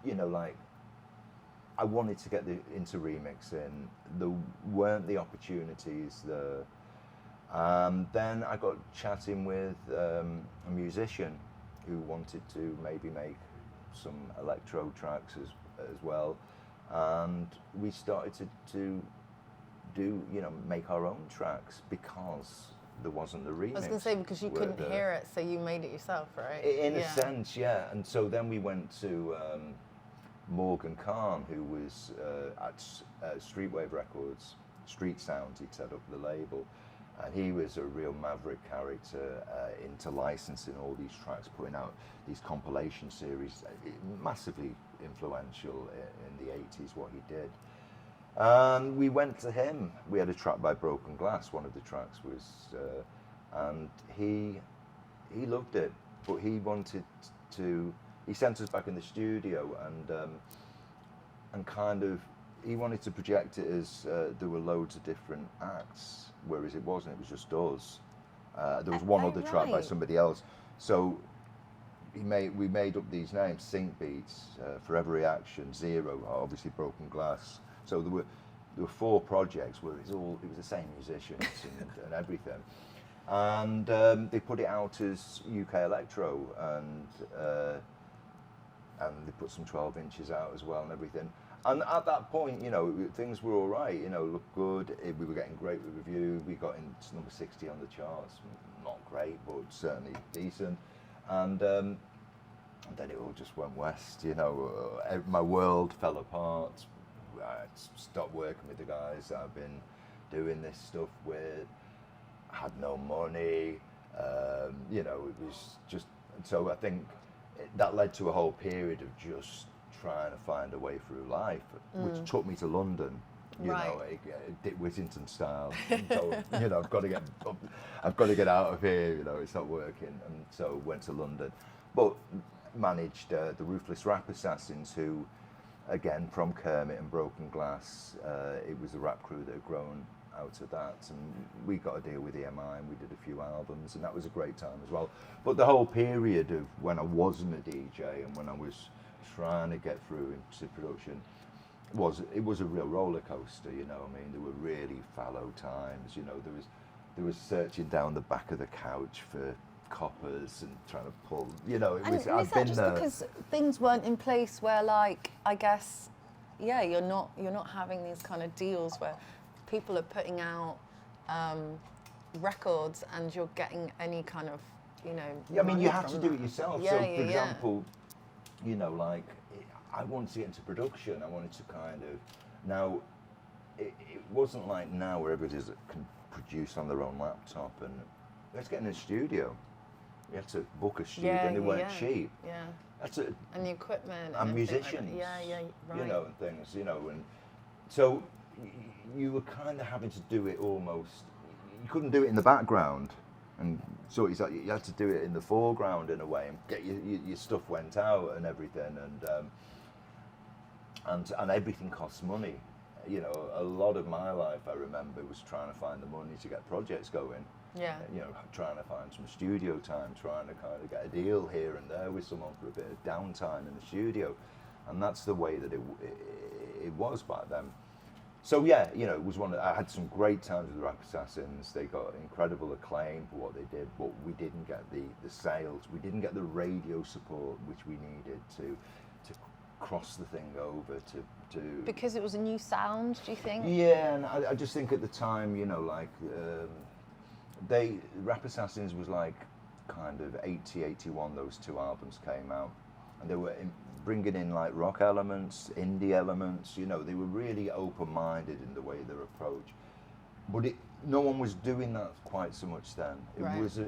you know, like, I wanted to get into remixing. There weren't the opportunities there. Then I got chatting with a musician who wanted to maybe make some electro tracks as well, and we started to do, you know, make our own tracks because there wasn't the remix. I was going to say, because you couldn't hear it, so you made it yourself, right? In a sense, yeah. And so then we went to Morgan Khan, who was at Streetwave Records, Street Sounds, he'd set up the label. And he was a real maverick character into licensing all these tracks, putting out these compilation series, massively influential in the 80s, what he did. And we went to him. We had a track by Broken Glass, one of the tracks was, and he loved it, but he wanted to, he sent us back in the studio and kind of, he wanted to project it as there were loads of different acts, whereas it wasn't, it was just us. There was one other track by somebody else. So we made up these names, Sync Beats, Forever Reaction, Zero, obviously Broken Glass. So there were 4 projects where it was the same musicians and everything. And they put it out as UK Electro, and they put some 12 inches out as well and everything. And at that point, you know, things were all right. You know, looked good. We were getting great with review. We got into number 60 on the charts. Not great, but certainly decent. And then it all just went west. You know, my world fell apart. I stopped working with the guys that I've been doing this stuff with. Had no money. You know, it was just. So I think that led to a whole period of just trying to find a way through life, which took me to London. You know, Dick Whittington style. So, you know, I've got to get out of here. You know, it's not working, and so went to London, but managed the Ruthless Rap Assassins, who, again, from Kermit and Broken Glass, it was the rap crew that had grown out of that, and we got a deal with EMI, and we did a few albums, and that was a great time as well. But the whole period of when I wasn't a DJ and when I was trying to get through into production was a real roller coaster. You know, I mean, there were really fallow times. You know, there was searching down the back of the couch for coppers and trying to pull. You know, it was. I've been there because things weren't in place where, like, I guess, yeah, you're not having these kind of deals where people are putting out records and you're getting any kind of, you know. Yeah, I mean, you have to do it yourself. Yeah, so, for example, you know, like, I wanted to get into production. I wanted to kind of, now, it wasn't like now where everybody can produce on their own laptop, and let's get in a studio. You had to book a studio, and they weren't cheap. Yeah. That's it. And the equipment. And musicians. Like yeah, right. You know, and things, you know, and so you were kind of having to do it almost, you couldn't do it in the background. And so it's like you had to do it in the foreground in a way, and get your stuff went out and everything, and everything costs money. You know, a lot of my life, I remember, was trying to find the money to get projects going. Yeah. You know, trying to find some studio time, trying to kind of get a deal here and there with someone for a bit of downtime in the studio, and that's the way that it was back then. So yeah, you know, it was I had some great times with the Rap Assassins. They got incredible acclaim for what they did, but we didn't get the sales. We didn't get the radio support which we needed to cross the thing over to. Because it was a new sound, do you think? Yeah, and I just think at the time, you know, like Rap Assassins was like kind of 80, 81. Those two albums came out, and they were bringing in like rock elements, indie elements. You know, they were really open-minded in the way their approach. But no one was doing that quite so much then. It was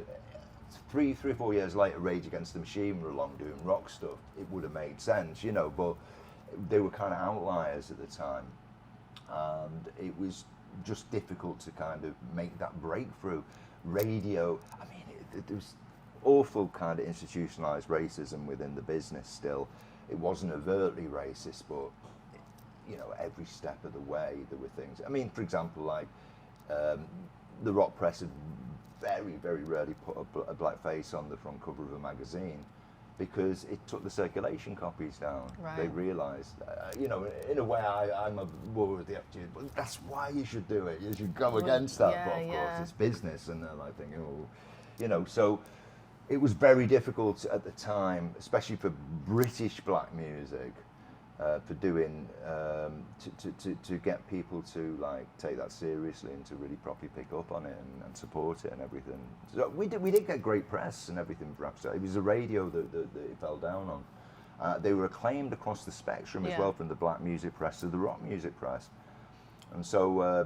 3 or 4 years later, Rage Against the Machine were along doing rock stuff. It would have made sense, you know, but they were kind of outliers at the time, and it was just difficult to kind of make that breakthrough. Radio, I mean, there was awful kind of institutionalized racism within the business still. It wasn't overtly racist, but, you know, every step of the way there were things. I mean, for example, like the rock press had very, very rarely put a black face on the front cover of a magazine because it took the circulation copies down. Right. They realised, you know, in a way I'm a war with the FG, but that's why you should do it. You should go against that, but of course it's business, and they're like thinking, oh, you know, so it was very difficult at the time, especially for British black music, for doing to get people to like take that seriously and to really properly pick up on it and support it and everything. So we did get great press and everything for Rap. It was the radio that it fell down on. They were acclaimed across the spectrum as well, from the black music press to the rock music press, and so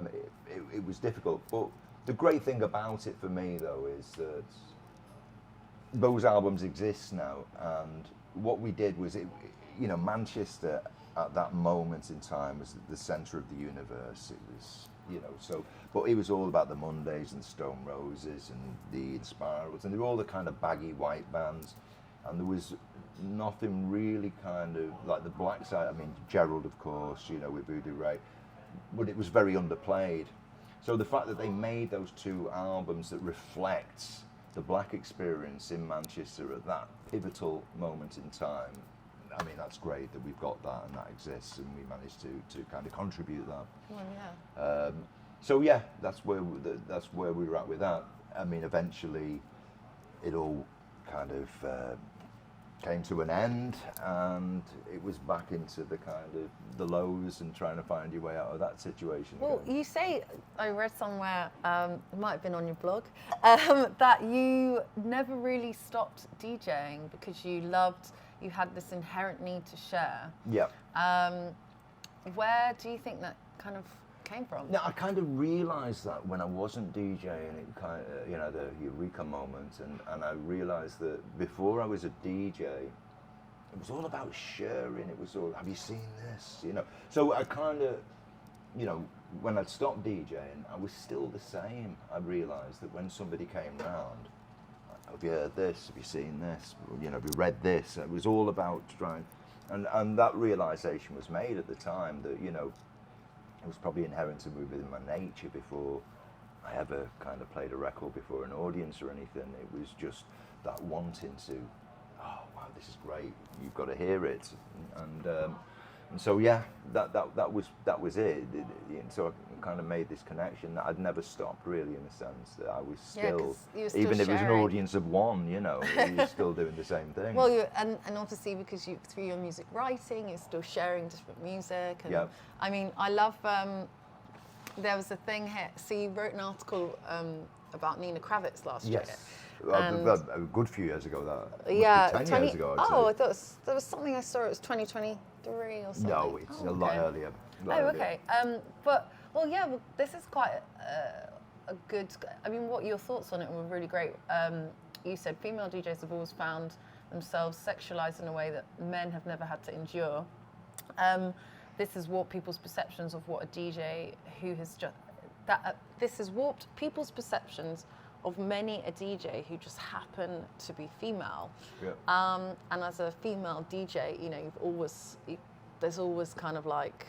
it was difficult. But the great thing about it for me though is that those albums exist now, and what we did was you know, Manchester at that moment in time was the centre of the universe. It was, you know, so, but it was all about the Mondays and Stone Roses and the Inspirals, and they were all the kind of baggy white bands, and there was nothing really kind of like the black side. I mean, Gerald, of course, you know, with Voodoo Ray, but it was very underplayed. So the fact that they made those two albums that reflects the black experience in Manchester at that pivotal moment in time, I mean, that's great that we've got that and that exists, and we managed to kind of contribute that. Well, yeah. So yeah, that's where we were at with that. I mean, eventually, it all kind of came to an end, and it was back into the kind of the lows and trying to find your way out of that situation. Well, again. you say, I read somewhere, it might have been on your blog, that you never really stopped DJing because you had this inherent need to share. Yeah. Where do you think that kind of came from? Now, I kind of realised that when I wasn't DJing, it kind of, you know, the eureka moment, and I realised that before I was a DJ, it was all about sharing. It was all, have you seen this? You know, so I kind of, you know, when I'd stopped DJing, I was still the same. I realised that when somebody came round, have you heard this? Have you seen this? You know, have you read this? It was all about trying, and that realisation was made at the time that, you know, it was probably inherent to me within my nature before I ever kind of played a record before an audience or anything. It was just that wanting to, oh wow, this is great, you've got to hear it, and so yeah, that was it. So I kind of made this connection that I'd never stopped really, in the sense that I was still, even if it was an audience of one, you know, you're still doing the same thing. Well, and obviously because through your music writing, you're still sharing different music. And I mean, I love. There was a thing here. So you wrote an article about Nina Kravitz last year. A good few years ago. That yeah, 10 years ago. I thought there was something I saw. It was 2023 or something. No, it's a lot earlier. Okay. But this is quite a good. I mean, what your thoughts on it were really great. You said female DJs have always found themselves sexualized in a way that men have never had to endure. This has warped people's perceptions of what a DJ who has just this has warped people's perceptions of many a DJ who just happen to be female. Yeah. And as a female DJ, you know, there's always kind of like,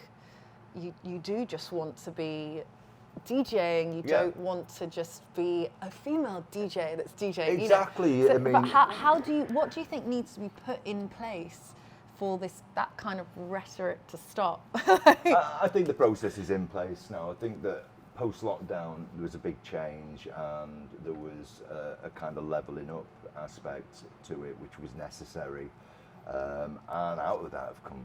you do just want to be DJing. You don't want to just be a female DJ that's DJing. Exactly. You know? I mean, but what do you think needs to be put in place for that kind of rhetoric to stop? I think the process is in place now. I think that post-lockdown there was a big change, and there was a kind of levelling up aspect to it, which was necessary. And out of that have come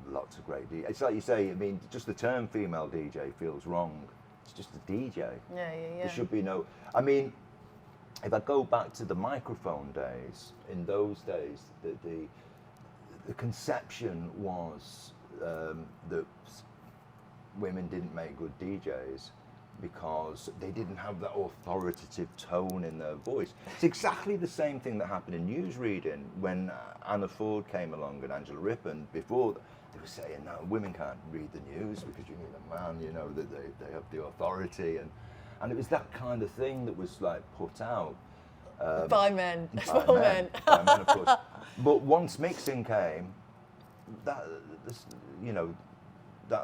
lots of great DJs. It's like you say, I mean, just the term female DJ feels wrong. It's just a DJ. Yeah. There should be no, I mean, if I go back to the microphone days, in those days, the conception was that women didn't make good DJs because they didn't have that authoritative tone in their voice. It's exactly the same thing that happened in newsreading when Anna Ford came along and Angela Rippon. Before, they were saying, no, women can't read the news because you need a man, you know, that they have the authority. And it was that kind of thing that was like put out. By men. By men, of course. But once mixing came, that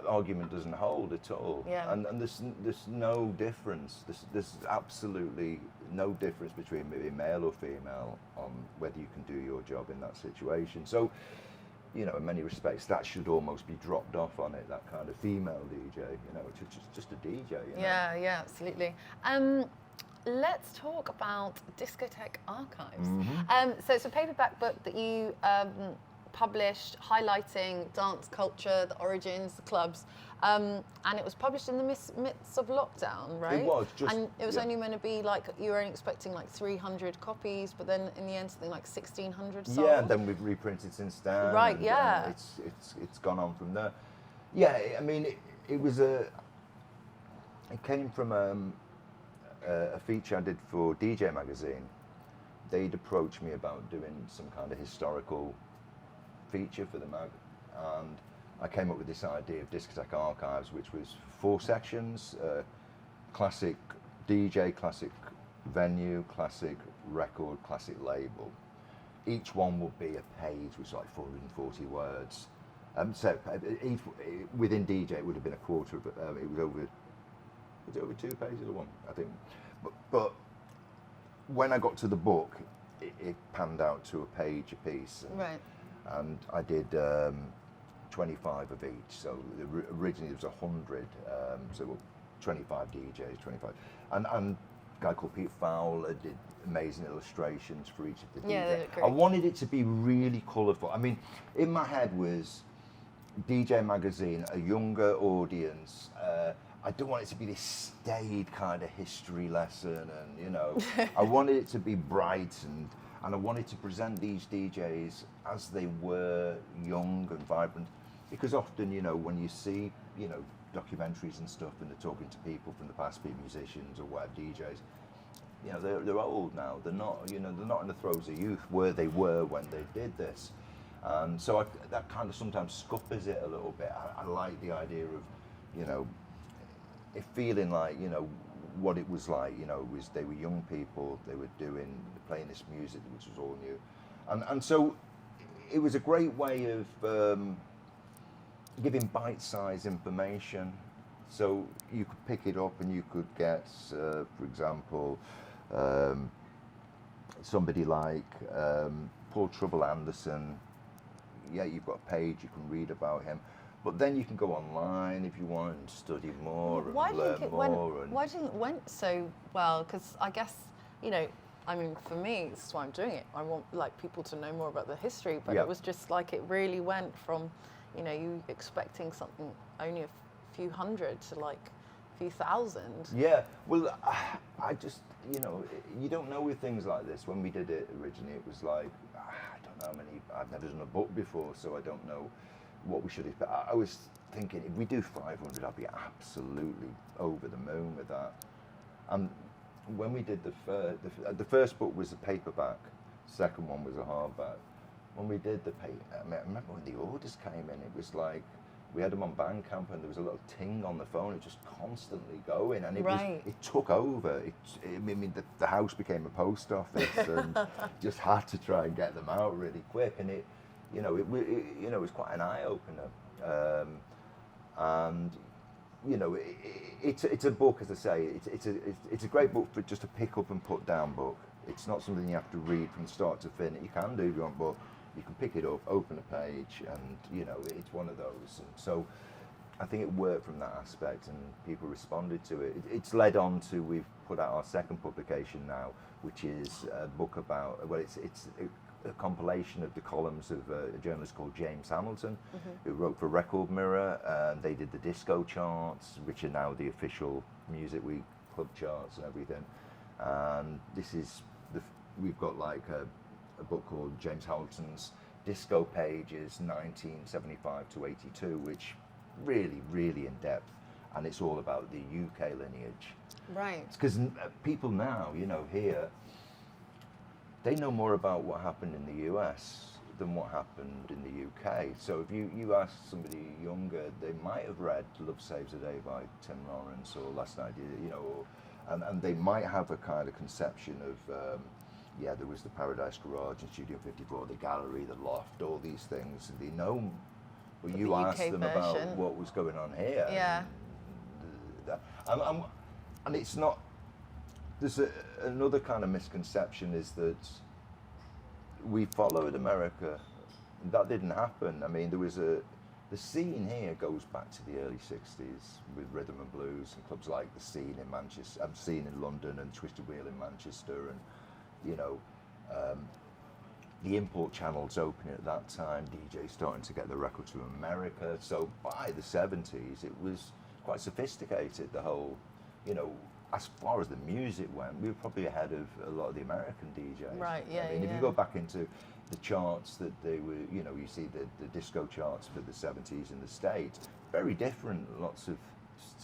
argument doesn't hold at all. Yeah. And there's no difference. There's absolutely no difference between maybe male or female on whether you can do your job in that situation. So, you know, in many respects, that should almost be dropped off on it, that kind of female DJ, you know, it's just a DJ, you know? Yeah, absolutely. Let's talk about Discotheque Archives. Mm-hmm. So it's a paperback book that you published highlighting dance culture, the origins, the clubs, and it was published in the midst of lockdown, right? It was. And it was only meant to be like, you were only expecting like 300 copies, but then in the end something like 1,600 sold. Yeah, and then we've reprinted since then. Right, and it's gone on from there. Yeah, I mean, it came from a feature I did for DJ Magazine. They'd approached me about doing some kind of historical feature for the mag, and I came up with this idea of Discotheque Archives, which was 4 sections: classic DJ, classic venue, classic record, classic label. Each one would be a page, which is like 440 words. So within DJ, it would have been a quarter of it. It was over 2 pages or one, I think. But when I got to the book, it panned out to a page a piece. Right. And I did 25 of each. So originally it was 100. So 25 DJs, 25. And guy called Pete Fowler did amazing illustrations for each of the Yeah, DJs. they look great. I wanted it to be really colourful. I mean, in my head was DJ Magazine, a younger audience. I don't want it to be this staid kind of history lesson, and you know, I wanted it to be bright, and I wanted to present these DJs as they were, young and vibrant, because often, you know, when you see, you know, documentaries and stuff, and they're talking to people from the past, be musicians or whatever, DJs, you know, they're old now. They're not, you know, they're not in the throes of youth where they were when they did this. So that kind of sometimes scuppers it a little bit. I like the idea of, you know, it feeling like, you know, what it was like. You know, was they were young people. They were playing this music which was all new, and so it was a great way of giving bite-sized information. So you could pick it up and you could get, for example, somebody like Paul Trouble Anderson. Yeah, you've got a page, you can read about him, but then you can go online if you want and study more and learn more. Why do you think it went so well? Because I guess, you know, I mean, for me, this is why I'm doing it. I want like people to know more about the history, but it was just like it really went from, you know, you expecting something only a few hundred to like a few thousand. Yeah, well, I just, you know, you don't know with things like this. When we did it originally, it was like, I don't know how many, I've never done a book before, so I don't know what we should expect. I was thinking, if we do 500, I'd be absolutely over the moon with that. And when we did the first book was a paperback, second one was a hardback. When we did I remember when the orders came in, it was like, we had them on Bandcamp and there was a little ting on the phone, it just constantly going, and it took over. I mean, the house became a post office, and just had to try and get them out really quick, and it was quite an eye opener, and you know, it's a book, as I say, it's a great book for just a pick up and put down book. It's not something you have to read from start to finish. You can do if you want, but you can pick it up, open a page, and you know, it's one of those. And so I think it worked from that aspect, and people responded to it. It's led on to, we've put out our second publication now, which is a book about, well, it's a compilation of the columns of a journalist called James Hamilton, who wrote for Record Mirror. They did the disco charts, which are now the official Music Week club charts and everything. And this is, we've got like a book called James Hamilton's Disco Pages 1975 to 82, which really, really in depth, and it's all about the UK lineage. Right. Because people now, you know, here, they know more about what happened in the US than what happened in the UK. So if you ask somebody younger, they might have read Love Saves the Day by Tim Lawrence or Last Night, you know, and they might have a kind of conception of, there was the Paradise Garage in Studio 54, the gallery, the loft, all these things. They know, but you ask them about what was going on here. Yeah. And it's not, there's another kind of misconception is that we followed America. That didn't happen. I mean, there was the scene here goes back to the early 60s with rhythm and blues and clubs like the Scene in Manchester, Scene in London, and Twisted Wheel in Manchester, and you know, the import channels opening at that time, DJs starting to get the record to America. So by the 70s, it was quite sophisticated, the whole, you know, as far as the music went, we were probably ahead of a lot of the American DJs. Right, yeah, I mean, if you go back into the charts that they were, you know, you see the disco charts for the 70s in the States, very different, lots of,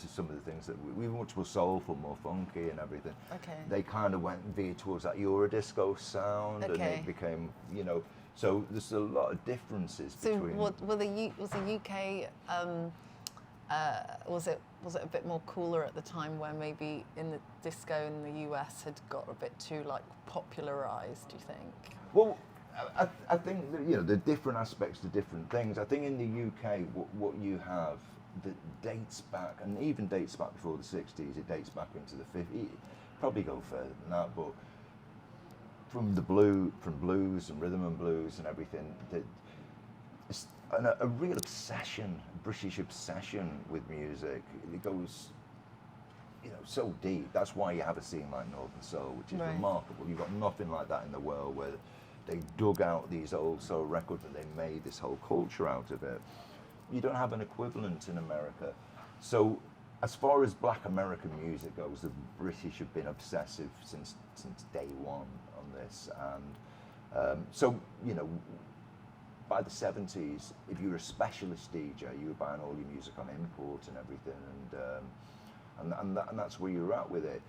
to some of the things that we were much more soulful, more funky and everything. Okay. They kind of veered towards that Eurodisco sound, and it became, you know, so there's a lot of differences between. So was the UK, was it a bit more cooler at the time, where maybe in the disco in the US had got a bit too like popularized, do you think? Well, I think that, you know, the different aspects to different things. I think in the UK, what you have that dates back, and even dates back before the 60s, it dates back into the 50s, probably go further than that, but from blues and rhythm and blues and everything, it's a real obsession, British obsession with music. It goes so deep. That's why you have a scene like Northern Soul, which is Right. remarkable. You've got nothing like that in the world, where they dug out these old soul records and they made this whole culture out of it. You don't have an equivalent in America. So as far as black American music goes, the British have been obsessive since day one on this. And so, by the 70s, if you were a specialist DJ, you were buying all your music on import and everything, and that's where you were at with it.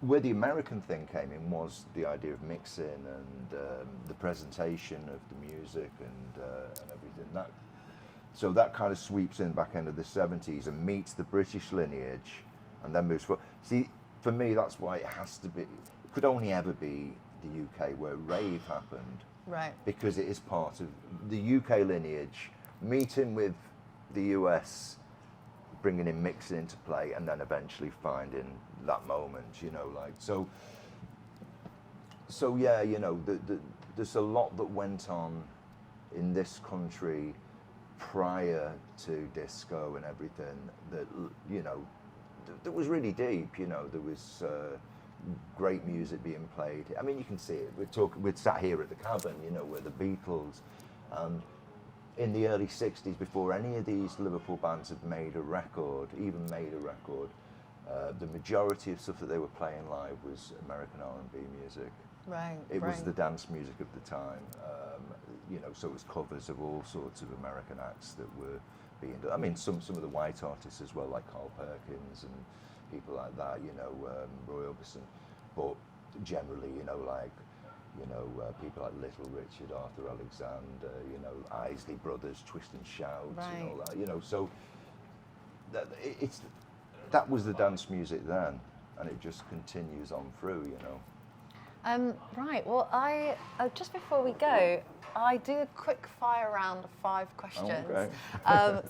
Where the American thing came in was the idea of mixing and the presentation of the music and everything. So that kind of sweeps in back end of the 70s and meets the British lineage and then moves forward. See, for me, that's why it has to be, it could only ever be the UK where rave happened. Right. Because it is part of the UK lineage, meeting with the US, bringing in mixing into play, and then eventually finding that moment, So yeah, there's a lot that went on in this country prior to disco and everything that was really deep. There was great music being played. I mean, you can see it. We're sat here at the Cavern, where the Beatles, in the early 60s, before any of these Liverpool bands had made a record, the majority of stuff that they were playing live was American R&B music. Right. It was the dance music of the time, so it was covers of all sorts of American acts that were being done. I mean, some of the white artists as well, like Carl Perkins and people like that, Roy Orbison. But generally, people like Little Richard, Arthur Alexander, Isley Brothers, Twist and Shout, Right. and all that, so that was the dance music then, and it just continues on through, Right. Well, just before we go, I do a quick fire round of 5 questions. Okay.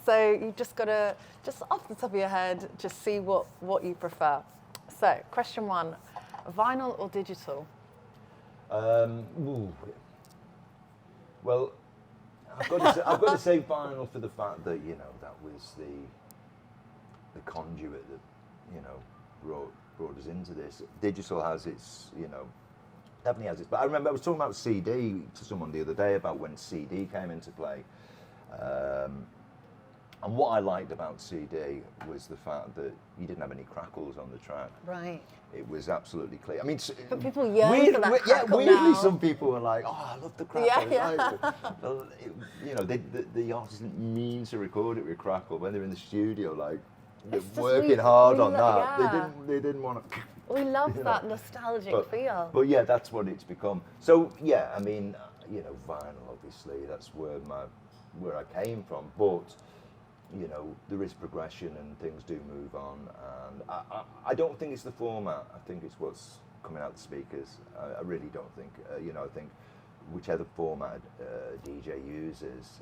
So you just gotta, just off the top of your head, just see what you prefer. So, question 1: vinyl or digital? Well, I've got to say vinyl for the fact that that was the conduit that brought us into this. Digital has its definitely has its. But I remember I was talking about CD to someone the other day about when CD came into play. And what I liked about CD was the fact that you didn't have any crackles on the track. Right. It was absolutely clear. I mean, but people yearn for that crackle weirdly, now. some people were like, "Oh, I love the crackle." Yeah. Well, the artist didn't mean to record it with crackle when they're in the studio, like working hard on that. Yeah. They didn't want to. We love that nostalgic feel. But yeah, that's what it's become. So yeah, I mean, vinyl, obviously, that's where I came from. But there is progression and things do move on. And I don't think it's the format. I think it's what's coming out the speakers. I really don't think. I think whichever format DJ uses,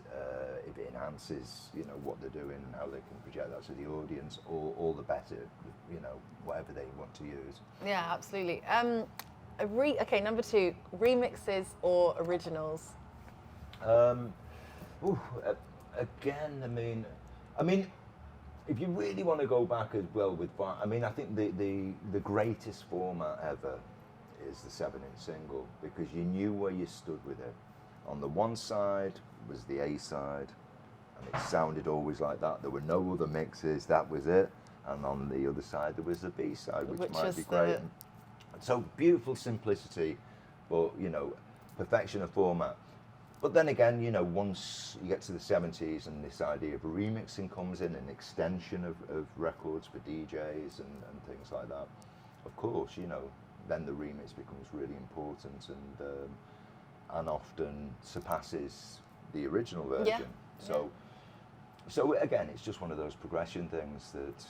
if it enhances, what they're doing and how they can project that to the audience, all the better. Whatever they want to use. Yeah, absolutely. Okay, number 2: remixes or originals? Again, I mean, if you really want to go back as well with, I mean, I think the greatest format ever is the 7-inch single, because you knew where you stood with it. On the one side was the A side, and it sounded always like that. There were no other mixes, that was it. And on the other side there was the B side, which might be great. So beautiful simplicity, but perfection of format. But then again, once you get to the 70s and this idea of remixing comes in, an extension of records for DJs and things like that, of course, then the remix becomes really important and often surpasses the original version. Yeah. So again, it's just one of those progression things that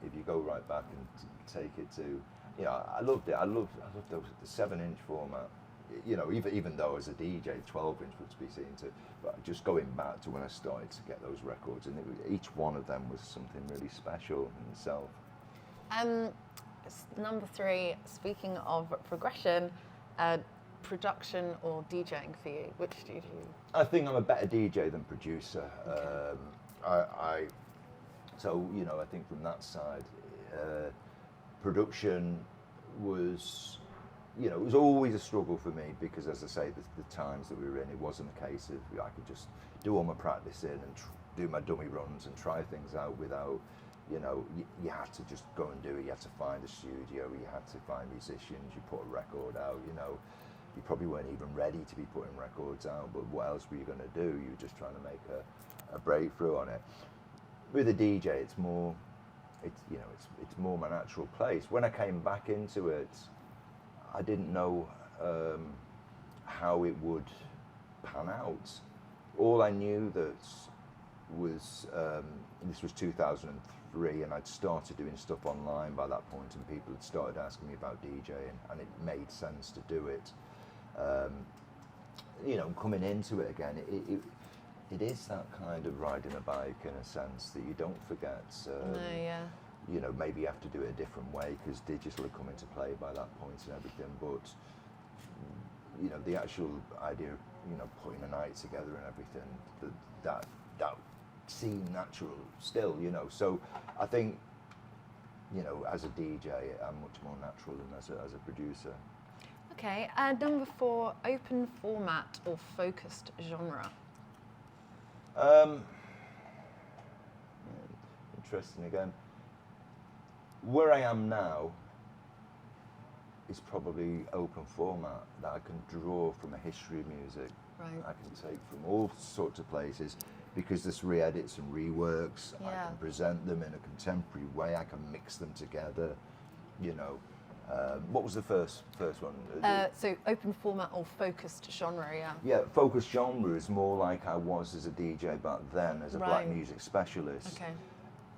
if you go right back and take it to, I loved it. I loved the 7-inch format. Even though as a DJ, 12-inch would be seen to, but just going back to when I started to get those records, and each one of them was something really special in itself. Number 3, speaking of progression, production or DJing for you? Which do you do? I think I'm a better DJ than producer. Okay. So I think from that side, production was, it was always a struggle for me because, as I say, the times that we were in, it wasn't a case of I could just do all my practice in and do my dummy runs and try things out without, you had to just go and do it. You had to find a studio, you had to find musicians, you put a record out, you probably weren't even ready to be putting records out, but what else were you going to do? You were just trying to make a breakthrough on it. With a DJ, it's more my natural place. When I came back into it, I didn't know how it would pan out. All I knew that was, this was 2003, and I'd started doing stuff online by that point, and people had started asking me about DJing, and it made sense to do it. Coming into it again, it is that kind of riding a bike in a sense that you don't forget. Maybe you have to do it a different way because digital had come into play by that point and everything. But the actual idea of putting a night together and everything, that seemed natural still. So I think as a DJ, I'm much more natural than as a producer. Okay, number 4, open format or focused genre? Interesting again. Where I am now is probably open format, that I can draw from a history of music. Right. I can take from all sorts of places because there's re-edits and reworks. Yeah. I can present them in a contemporary way. I can mix them together. What was the first one? So open format or focused genre, yeah. Yeah, focused genre is more like I was as a DJ back then, as a black music specialist. Okay.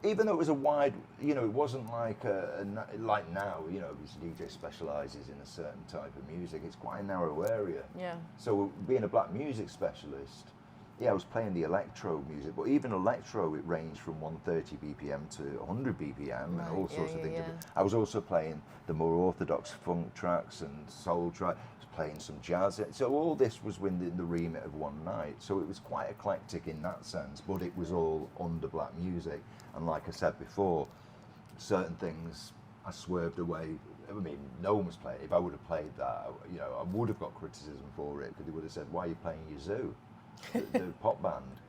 Even though it was a wide, it wasn't like like now, this DJ specialises in a certain type of music. It's quite a narrow area. Yeah. So being a black music specialist, I was playing the electro music, but even electro, it ranged from 130 BPM to 100 BPM and all sorts of things. Yeah. I was also playing the more orthodox funk tracks and soul tracks, playing some jazz. So all this was within the remit of one night. So it was quite eclectic in that sense, but it was all under black music. And like I said before, certain things I swerved away. I mean, no one was playing. If I would have played that, I would have got criticism for it because they would have said, "Why are you playing your Zoo?" the pop band.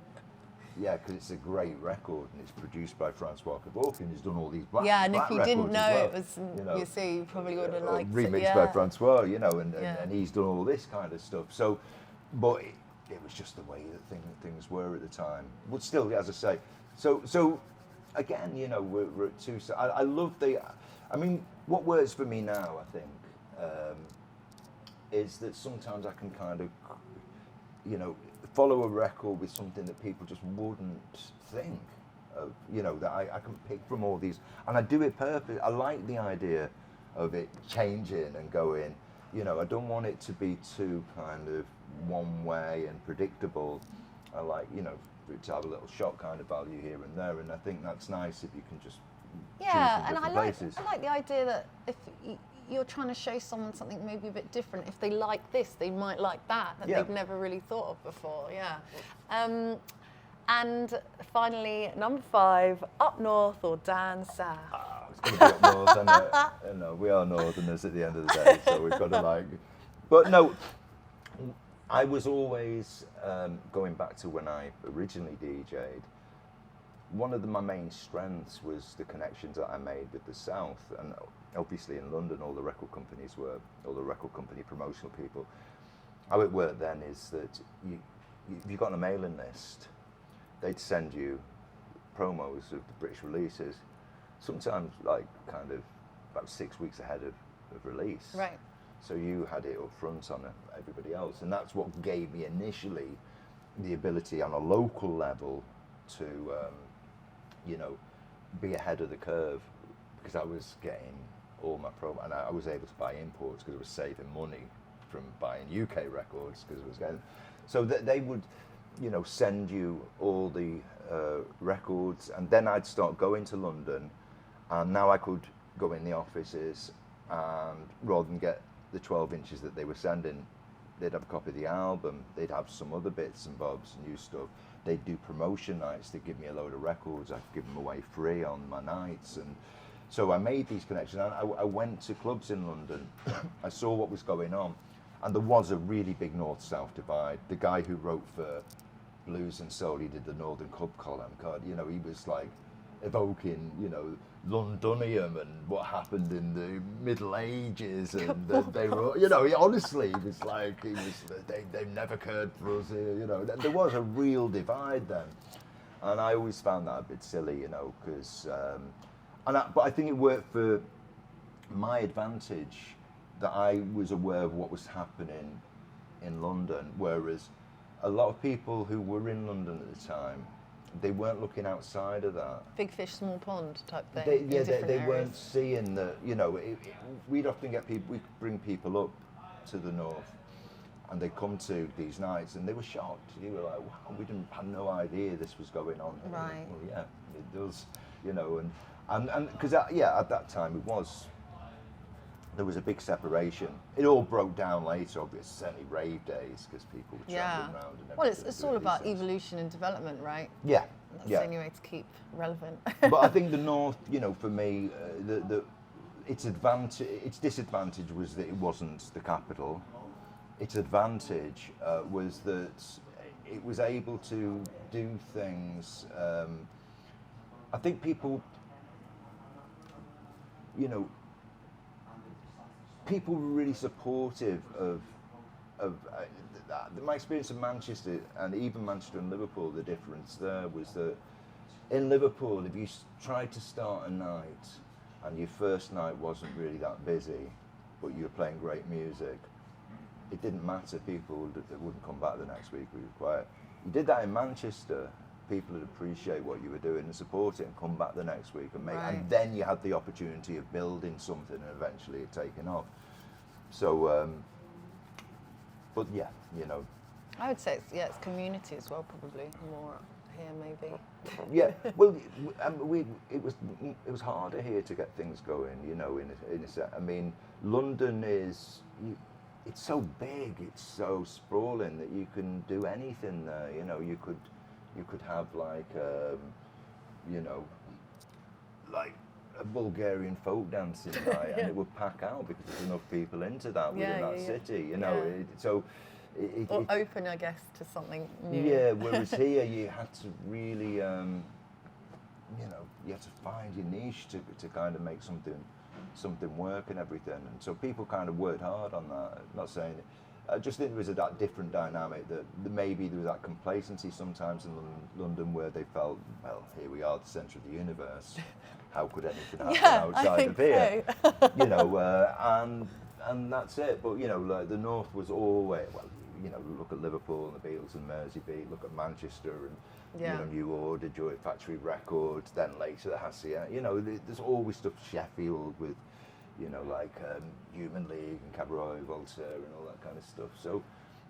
Yeah, because it's a great record and it's produced by Francois Kevorkian, who's done all these black and black if you didn't know well, it was, you see, you probably would have liked remixed it. by Francois, and he's done all this kind of stuff. So, but it was just the way that things were at the time. But still, as I say, so again, we're at two. So I love what works for me now, I think, is that sometimes I can kind of, follow a record with something that people just wouldn't think of, that I can pick from all these, and I do it purpose. I like the idea of it changing and going, I don't want it to be too kind of one way and predictable. I like, for it to have a little shock kind of value here and there, and I think that's nice if you can just choose from different places. I like the idea that if you're trying to show someone something maybe a bit different, if they like this, they might like that they've never really thought of before. And finally, number 5, up north or down south? It's going to be up north, isn't it? We are northerners at the end of the day, so we've got to but no, I was always, going back to when I originally DJ'd, one of my main strengths was the connections that I made with the South, and obviously in London all the record company promotional people. How it worked then is that if you got on a mailing list, they'd send you promos of the British releases, sometimes like kind of about 6 weeks ahead of release. Right. So you had it up front on everybody else, and that's what gave me initially the ability on a local level to be ahead of the curve, because I was getting all my and I was able to buy imports because I was saving money from buying UK records because I was getting. So that they would, send you all the records, and then I'd start going to London, and now I could go in the offices, and rather than get the 12 inches that they were sending, they'd have a copy of the album, they'd have some other bits and bobs, new stuff. They'd do promotion nights, they'd give me a load of records, I'd give them away free on my nights, and So I made these connections. I went to clubs in London. I saw what was going on, and there was a really big north-south divide. The guy who wrote for Blues and Soul, he did the Northern Club column. God, you know, he was like evoking, you know, Londonium and what happened in the Middle Ages, and they were, you know, honestly, he was like, they never cared for us here, you know. There was a real divide then, and I always found that a bit silly, you know, because, but I think it worked for my advantage that I was aware of what was happening in London, whereas a lot of people who were in London at the time, they weren't looking outside of that. Big fish, small pond type thing. They weren't seeing that, you know, we'd often get people, we'd bring people up to the north and they'd come to these nights and they were shocked. You were like, wow, we had no idea this was going on. Right. Well, yeah, it does, you know, and because, yeah, at that time there was a big separation. It all broke down later, obviously, certainly rave days, because people were travelling around and everything. Well, it's all about evolution and development, right? Yeah. That's the only way to keep relevant. But I think the North, you know, for me, its disadvantage was that it wasn't the capital. Its advantage was that it was able to do things. I think people, you know, people were really supportive of my experience in Manchester, and even Manchester and Liverpool. The difference there was that in Liverpool, if you tried to start a night and your first night wasn't really that busy, but you were playing great music, it didn't matter. People wouldn't come back the next week. We were quiet. You did that in Manchester, people would appreciate what you were doing and support it and come back the next week and make, and then you had the opportunity of building something and eventually it taking off. So, but yeah, you know. I would say it's community as well, probably more here maybe. Yeah, well, it was harder here to get things going, you know. In a sense, I mean, London is. It's so big, it's so sprawling that you can do anything there. You know, you could have like, you know, like a Bulgarian folk dancing night, and it would pack out because there's enough people into that within that city. You know, or open, I guess, to something new. Yeah, whereas here you had to really, you know, you had to find your niche to kind of make something work and everything, and so people kind of worked hard on that. I'm not saying it. I just think there was that different dynamic, that maybe there was that complacency sometimes in London where they felt, well, here we are, the centre of the universe. How could anything happen outside of here? So. You know, and that's it. But you know, like the North was always, well, you know, look at Liverpool and the Beatles and Merseybeat. Look at Manchester and you know, New Order, Joy Factory Records. Then later the Hacienda. You know, there's always stuff. Sheffield with, you know, like Human League and Cabaret Voltaire and all that kind of stuff. So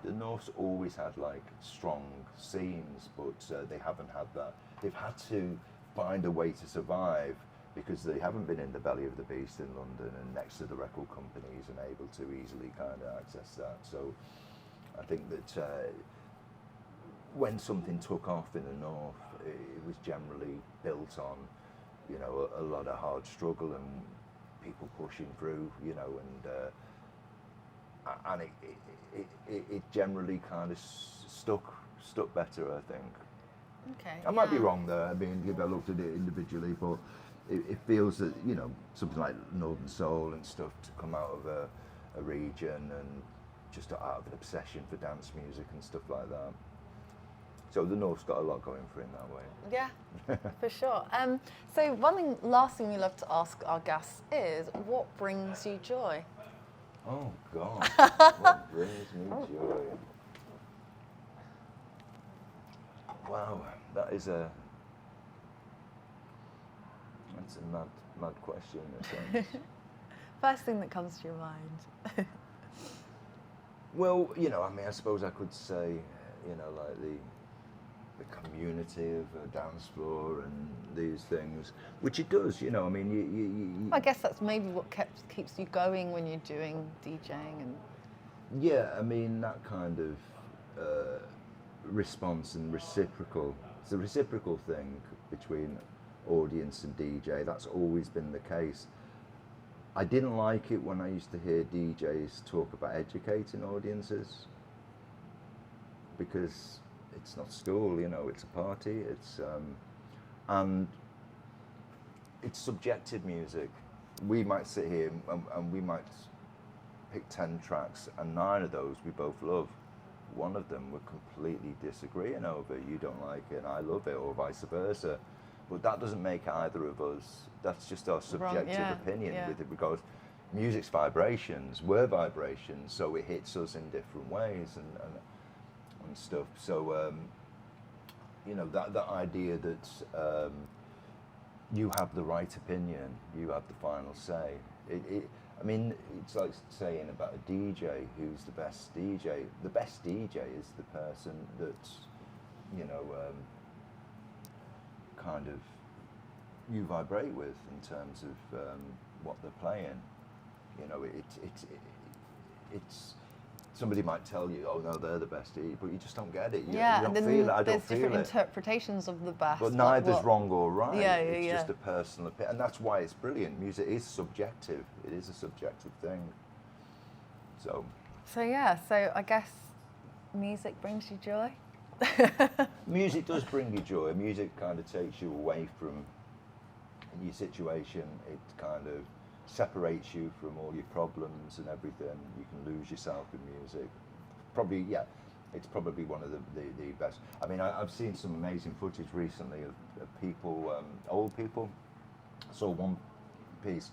the North's always had like strong scenes, but they haven't had that. They've had to find a way to survive because they haven't been in the belly of the beast in London and next to the record companies and able to easily kind of access that. So I think that when something took off in the North, it was generally built on, you know, a lot of hard struggle and people pushing through, you know, and it generally kind of stuck better, I think. Okay. I might be wrong there. I mean, if I looked at it individually, but it feels that, you know, something like Northern Soul and stuff to come out of a region and just out of an obsession for dance music and stuff like that. So the North's got a lot going for it in that way. Yeah, for sure. So last thing we love to ask our guests is, what brings you joy? Oh God, what brings me joy? Wow, that's a mad question in a sense. First thing that comes to your mind. Well, you know, I mean, I suppose I could say, you know, like the community of a dance floor and these things, which it does, you know. I mean, you I guess that's maybe what keeps you going when you're doing DJing and. Yeah, I mean, that kind of response and reciprocal. It's a reciprocal thing between audience and DJ. That's always been the case. I didn't like it when I used to hear DJs talk about educating audiences, because it's not school, you know, it's a party, and it's subjective music. We might sit here and we might pick 10 tracks, and 9 of those we both love. One of them we're completely disagreeing over. You don't like it and I love it, or vice versa. But that doesn't make either of us. That's just our subjective opinion with it, because music's vibrations, we're vibrations, so it hits us in different ways and stuff. So you know, that idea that you have the right opinion, you have the final say. I mean, it's like saying about a DJ, who's the best DJ. The best DJ is the person that, you know, kind of you vibrate with in terms of what they're playing. You know, it's somebody might tell you, oh no, they're the best DJ, but you just don't get it. You don't feel it. I don't feel it. There's different interpretations of the best. But neither's wrong or right. It's just a personal opinion, and that's why it's brilliant. Music is subjective. It is a subjective thing. So I guess music brings you joy. Music does bring you joy. Music kind of takes you away from your situation. It kind of separates you from all your problems and everything. You can lose yourself in music. Probably, it's probably one of the best. I mean, I've seen some amazing footage recently of people, old people. I saw one piece.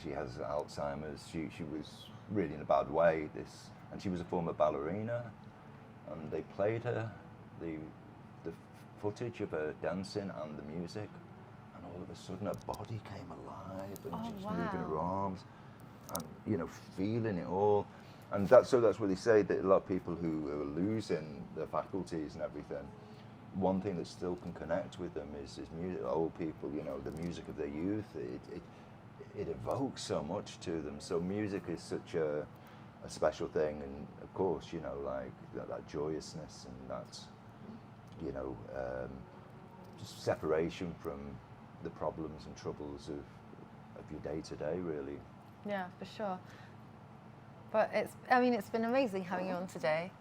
She has Alzheimer's. She was really in a bad way. And she was a former ballerina. And they played her the footage of her dancing and the music, and all of a sudden her body came alive, and she was moving her arms, and you know, feeling it all. And that's what they say, that a lot of people who are losing their faculties and everything, one thing that still can connect with them is music. Old people, you know, the music of their youth, it evokes so much to them. So music is such a special thing, and of course, you know, like that joyousness and that, you know, just separation from the problems and troubles of your day to day, really. Yeah, for sure. But it's been amazing having you on today.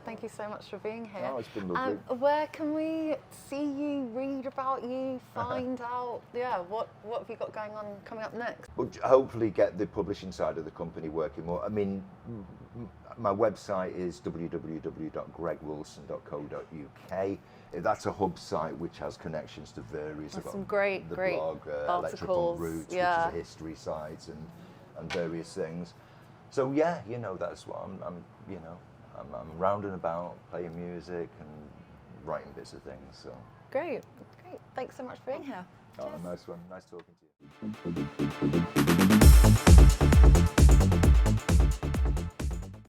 Thank you so much for being here. Oh, it's been lovely. Where can we see you, read about you, find out? What have you got going on coming up next? Well, hopefully get the publishing side of the company working more. I mean, my website is www.gregwilson.co.uk. That's a hub site which has connections to various. There's some great blog, articles, Roots, which is a history site, and various things. So yeah, you know, that's what I'm rounding about, playing music and writing bits of things. So great. Thanks so much for being here. Oh, nice one. Nice talking to you.